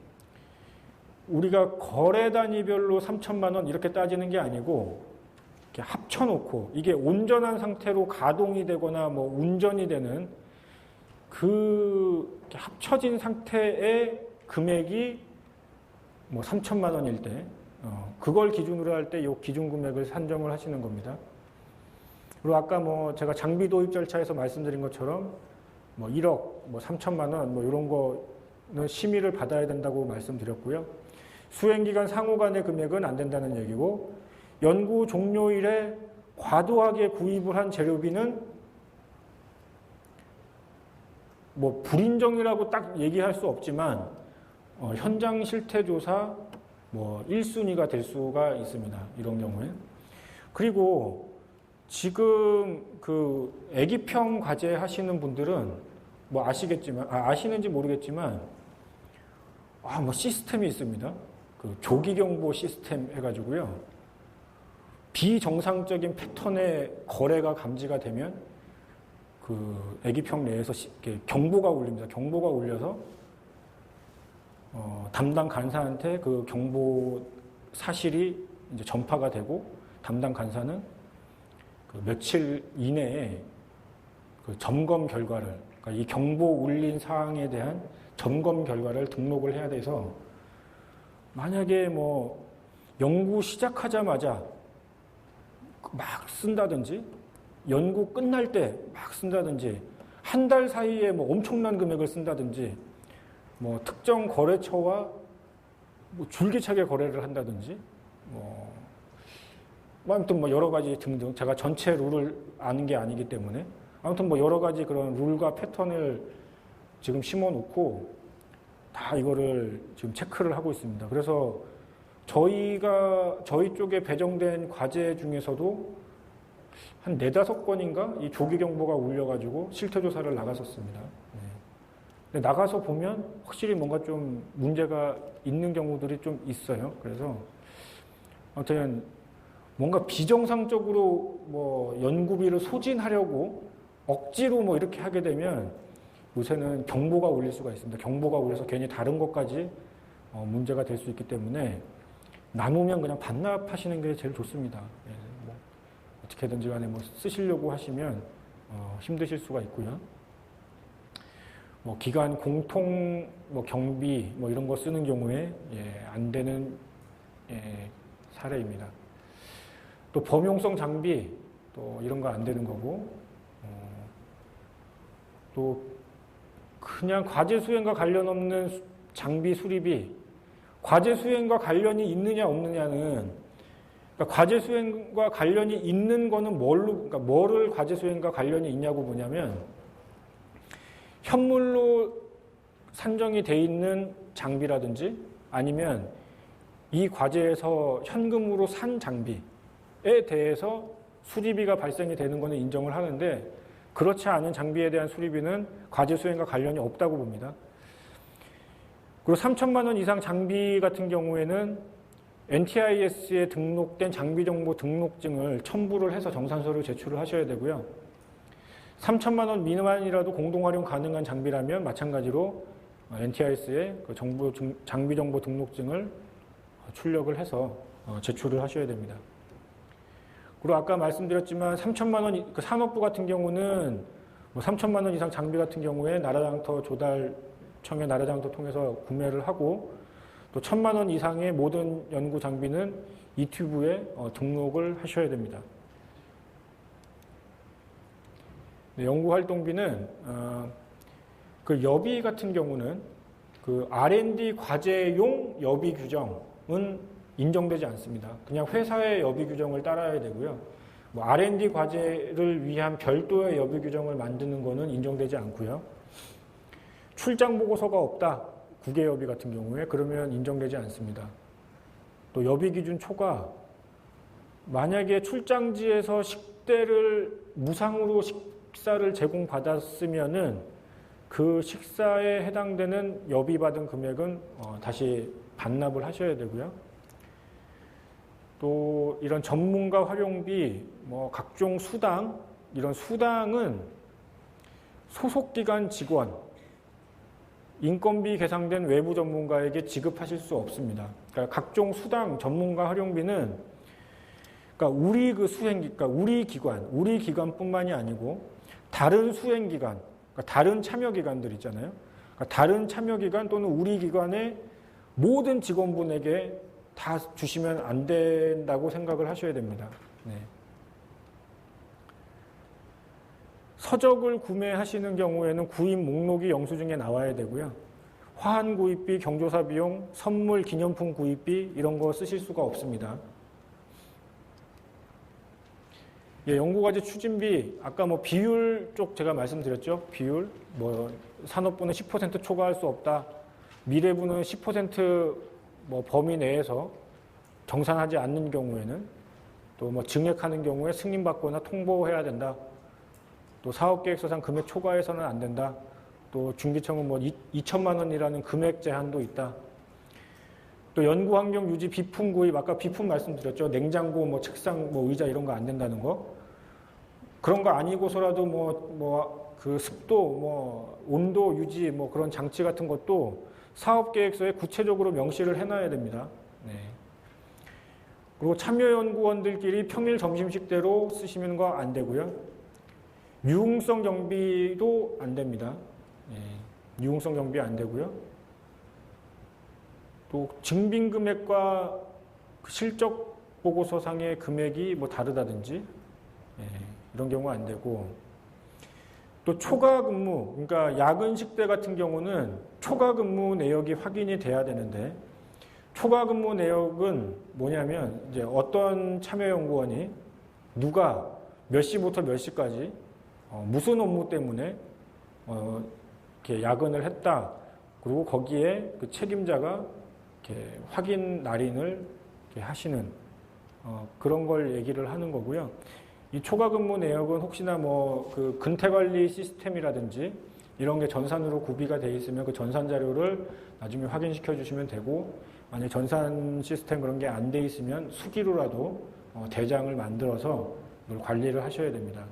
우리가 거래 단위별로 3천만 원 이렇게 따지는 게 아니고 이렇게 합쳐놓고 이게 온전한 상태로 가동이 되거나 뭐 운전이 되는 그 합쳐진 상태의 금액이 뭐 3천만 원일 때 그걸 기준으로 할 때 이 기준 금액을 산정을 하시는 겁니다. 그리고 아까 뭐 제가 장비 도입 절차에서 말씀드린 것처럼 뭐 1억, 뭐 3천만 원, 뭐 이런 거는 심의를 받아야 된다고 말씀드렸고요. 수행기간 상호 간의 금액은 안 된다는 얘기고, 연구 종료일에 과도하게 구입을 한 재료비는 뭐 불인정이라고 딱 얘기할 수 없지만 현장 실태 조사 뭐 1순위가 될 수가 있습니다. 이런 경우에. 그리고 지금 그 애기평 과제 하시는 분들은 뭐 아시겠지만 아시는지 모르겠지만 뭐 시스템이 있습니다. 그 조기 경보 시스템 해가지고요. 비정상적인 패턴의 거래가 감지가 되면 그 애기평 내에서 경보가 울립니다. 경보가 울려서 담당 간사한테 그 경보 사실이 이제 전파가 되고 담당 간사는 그 며칠 이내에 그 점검 결과를, 그러니까 이 경보 울린 사항에 대한 점검 결과를 등록을 해야 돼서 만약에 뭐 연구 시작하자마자 막 쓴다든지 연구 끝날 때 막 쓴다든지 한 달 사이에 뭐 엄청난 금액을 쓴다든지 뭐 특정 거래처와 뭐 줄기차게 거래를 한다든지 뭐 아무튼 뭐 여러 가지 등등 제가 전체 룰을 아는 게 아니기 때문에 아무튼 뭐 여러 가지 그런 룰과 패턴을 지금 심어 놓고 다 이거를 지금 체크를 하고 있습니다. 그래서 저희 쪽에 배정된 과제 중에서도 한 4-5건인가 이 조기 경보가 울려가지고 실태 조사를 나갔었습니다. 네. 근데 나가서 보면 확실히 뭔가 좀 문제가 있는 경우들이 좀 있어요. 그래서 아무튼 뭔가 비정상적으로 뭐 연구비를 소진하려고 억지로 뭐 이렇게 하게 되면 요새는 경보가 울릴 수가 있습니다. 경보가 울려서 괜히 다른 것까지 문제가 될 수 있기 때문에 남으면 그냥 반납하시는 게 제일 좋습니다. 예, 뭐 어떻게든지 간에 뭐 쓰시려고 하시면 힘드실 수가 있고요. 뭐 기관 공통 뭐 경비 뭐 이런 거 쓰는 경우에 안 되는 사례입니다. 또 범용성 장비 또 이런 거 안 되는 거고 또 그냥 과제 수행과 관련 없는 장비 수리비 과제 수행과 관련이 있느냐 없느냐는 그러니까 과제 수행과 관련이 있는 거는 그러니까 뭐를 과제 수행과 관련이 있냐고 보냐면 현물로 산정이 돼 있는 장비라든지 아니면 이 과제에서 현금으로 산 장비에 대해서 수리비가 발생이 되는 거는 인정을 하는데 그렇지 않은 장비에 대한 수리비는 과제 수행과 관련이 없다고 봅니다. 그리고 3천만 원 이상 장비 같은 경우에는 NTIS에 등록된 장비정보 등록증을 첨부를 해서 정산서를 제출을 하셔야 되고요. 3천만 원 미만이라도 공동활용 가능한 장비라면 마찬가지로 NTIS에 그 장비정보 등록증을 출력을 해서 제출을 하셔야 됩니다. 그리고 아까 말씀드렸지만 3천만 원, 그 산업부 같은 경우는 뭐 3천만 원 이상 장비 같은 경우에 나라장터 조달청의 나라장터 통해서 구매를 하고 또 1,000만 원 이상의 모든 연구 장비는 이튜브에 등록을 하셔야 됩니다. 네, 연구활동비는 그 여비 같은 경우는 그 R&D 과제용 여비 규정은 인정되지 않습니다. 그냥 회사의 여비 규정을 따라야 되고요. 뭐 R&D 과제를 위한 별도의 여비 규정을 만드는 거는 인정되지 않고요. 출장 보고서가 없다. 국외 여비 같은 경우에 그러면 인정되지 않습니다. 또 여비 기준 초과 만약에 출장지에서 식대를 무상으로 식사를 제공받았으면은 그 식사에 해당되는 여비받은 금액은 다시 반납을 하셔야 되고요. 또 이런 전문가 활용비, 뭐 각종 수당, 이런 수당은 소속기관 직원, 인건비 계상된 외부 전문가에게 지급하실 수 없습니다. 그러니까 각종 수당, 전문가 활용비는 그러니까 우리 그 수행기, 그러니까 우리 기관뿐만이 아니고 다른 수행기관, 그러니까 다른 참여기관들 있잖아요. 그러니까 다른 참여기관 또는 우리 기관의 모든 직원분에게 다 주시면 안 된다고 생각을 하셔야 됩니다. 네. 서적을 구매하시는 경우에는 구입 목록이 영수증에 나와야 되고요. 화환 구입비, 경조사 비용, 선물, 기념품 구입비 이런 거 쓰실 수가 없습니다. 예, 연구과제 추진비 아까 뭐 비율 쪽 제가 말씀드렸죠. 비율 뭐 산업부는 10% 초과할 수 없다. 미래부는 10% 뭐 범위 내에서 정산하지 않는 경우에는 또 뭐 증액하는 경우에 승인받거나 통보해야 된다. 또 사업계획서상 금액 초과해서는 안 된다. 또 중기청은 뭐 2천만 원이라는 금액 제한도 있다. 또 연구환경 유지 비품 구입 아까 비품 말씀드렸죠. 냉장고, 뭐 책상, 뭐 의자 이런 거 안 된다는 거. 그런 거 아니고서라도 그 습도, 뭐 온도 유지, 뭐 그런 장치 같은 것도 사업계획서에 구체적으로 명시를 해놔야 됩니다. 네. 그리고 참여연구원들끼리 평일 점심식대로 쓰시는 거 안 되고요. 유흥성 경비도 안 됩니다. 네. 유흥성 경비 안 되고요. 또 증빙 금액과 그 실적 보고서상의 금액이 뭐 다르다든지 이런 경우 안 되고, 또 초과 근무, 그러니까 야근 식대 같은 경우는 초과 근무 내역이 확인이 돼야 되는데, 초과 근무 내역은 뭐냐면 이제 어떤 참여연구원이 누가 몇 시부터 몇 시까지 무슨 업무 때문에 이렇게 야근을 했다. 그리고 거기에 그 책임자가 이렇게 확인 날인을 이렇게 하시는 그런 걸 얘기를 하는 거고요. 이 초과 근무 내역은 혹시나 뭐 그 근태 관리 시스템이라든지 이런 게 전산으로 구비가 돼 있으면 그 전산 자료를 나중에 확인시켜 주시면 되고, 만약 전산 시스템 그런 게 안 돼 있으면 수기로라도 대장을 만들어서 이걸 관리를 하셔야 됩니다.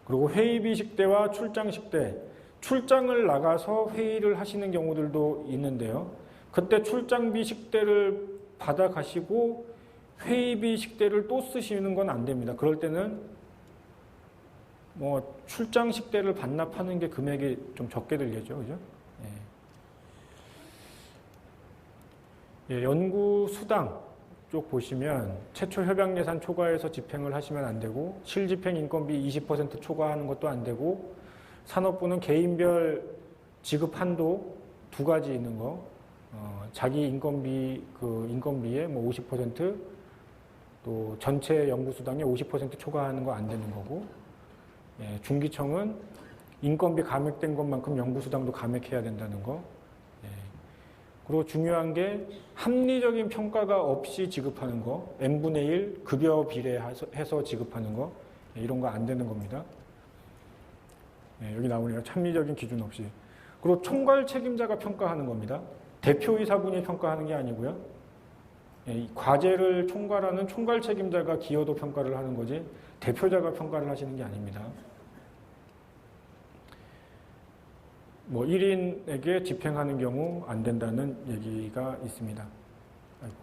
그리고 회의비 식대와 출장 식대, 출장을 나가서 회의를 하시는 경우들도 있는데요. 그때 출장비 식대를 받아 가시고 회의비 식대를 또 쓰시는 건 안 됩니다. 그럴 때는 뭐 출장 식대를 반납하는 게 금액이 좀 적게 들겠죠, 그죠? 예, 연구 수당 쪽 보시면 최초 협약 예산 초과해서 집행을 하시면 안 되고, 실집행 인건비 20% 초과하는 것도 안 되고, 산업부는 개인별 지급 한도 두 가지 있는 거, 자기 인건비 그 인건비에 뭐 50%, 또 전체 연구수당에 50% 초과하는 거 안 되는 거고, 예, 중기청은 인건비 감액된 것만큼 연구수당도 감액해야 된다는 거. 예. 그리고 중요한 게 합리적인 평가가 없이 지급하는 거, n분의 1 급여 비례해서 지급하는 거, 예, 이런 거 안 되는 겁니다. 예, 여기 나오네요. 합리적인 기준 없이. 그리고 총괄 책임자가 평가하는 겁니다. 대표이사분이 평가하는 게 아니고요. 예, 과제를 총괄하는 총괄 책임자가 기여도 평가를 하는 거지 대표자가 평가를 하시는 게 아닙니다. 뭐 1인에게 집행하는 경우 안 된다는 얘기가 있습니다. 아이고.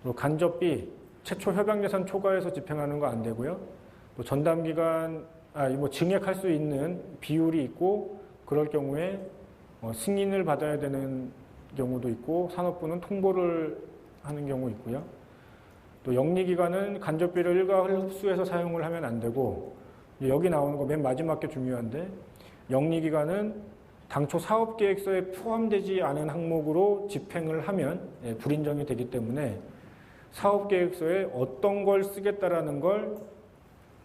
그리고 간접비 최초 협약 예산 초과해서 집행하는 거 안 되고요. 또 전담기간 뭐 증액할 수 있는 비율이 있고, 그럴 경우에 승인을 받아야 되는 경우도 있고, 산업부는 통보를 하는 경우 있고요. 또 영리기관은 간접비를 일괄 흡수해서 사용을 하면 안 되고, 여기 나오는 거 맨 마지막 게 중요한데, 영리기관은 당초 사업계획서에 포함되지 않은 항목으로 집행을 하면 불인정이 되기 때문에 사업계획서에 어떤 걸 쓰겠다라는 걸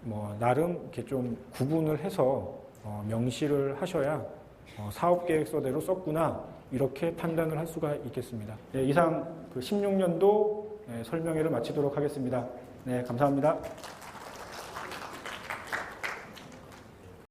뭐 나름 이렇게 좀 구분을 해서 명시를 하셔야 사업계획서대로 썼구나 이렇게 판단을 할 수가 있겠습니다. 네, 이상 그 16년도 설명회를 마치도록 하겠습니다. 네, 감사합니다.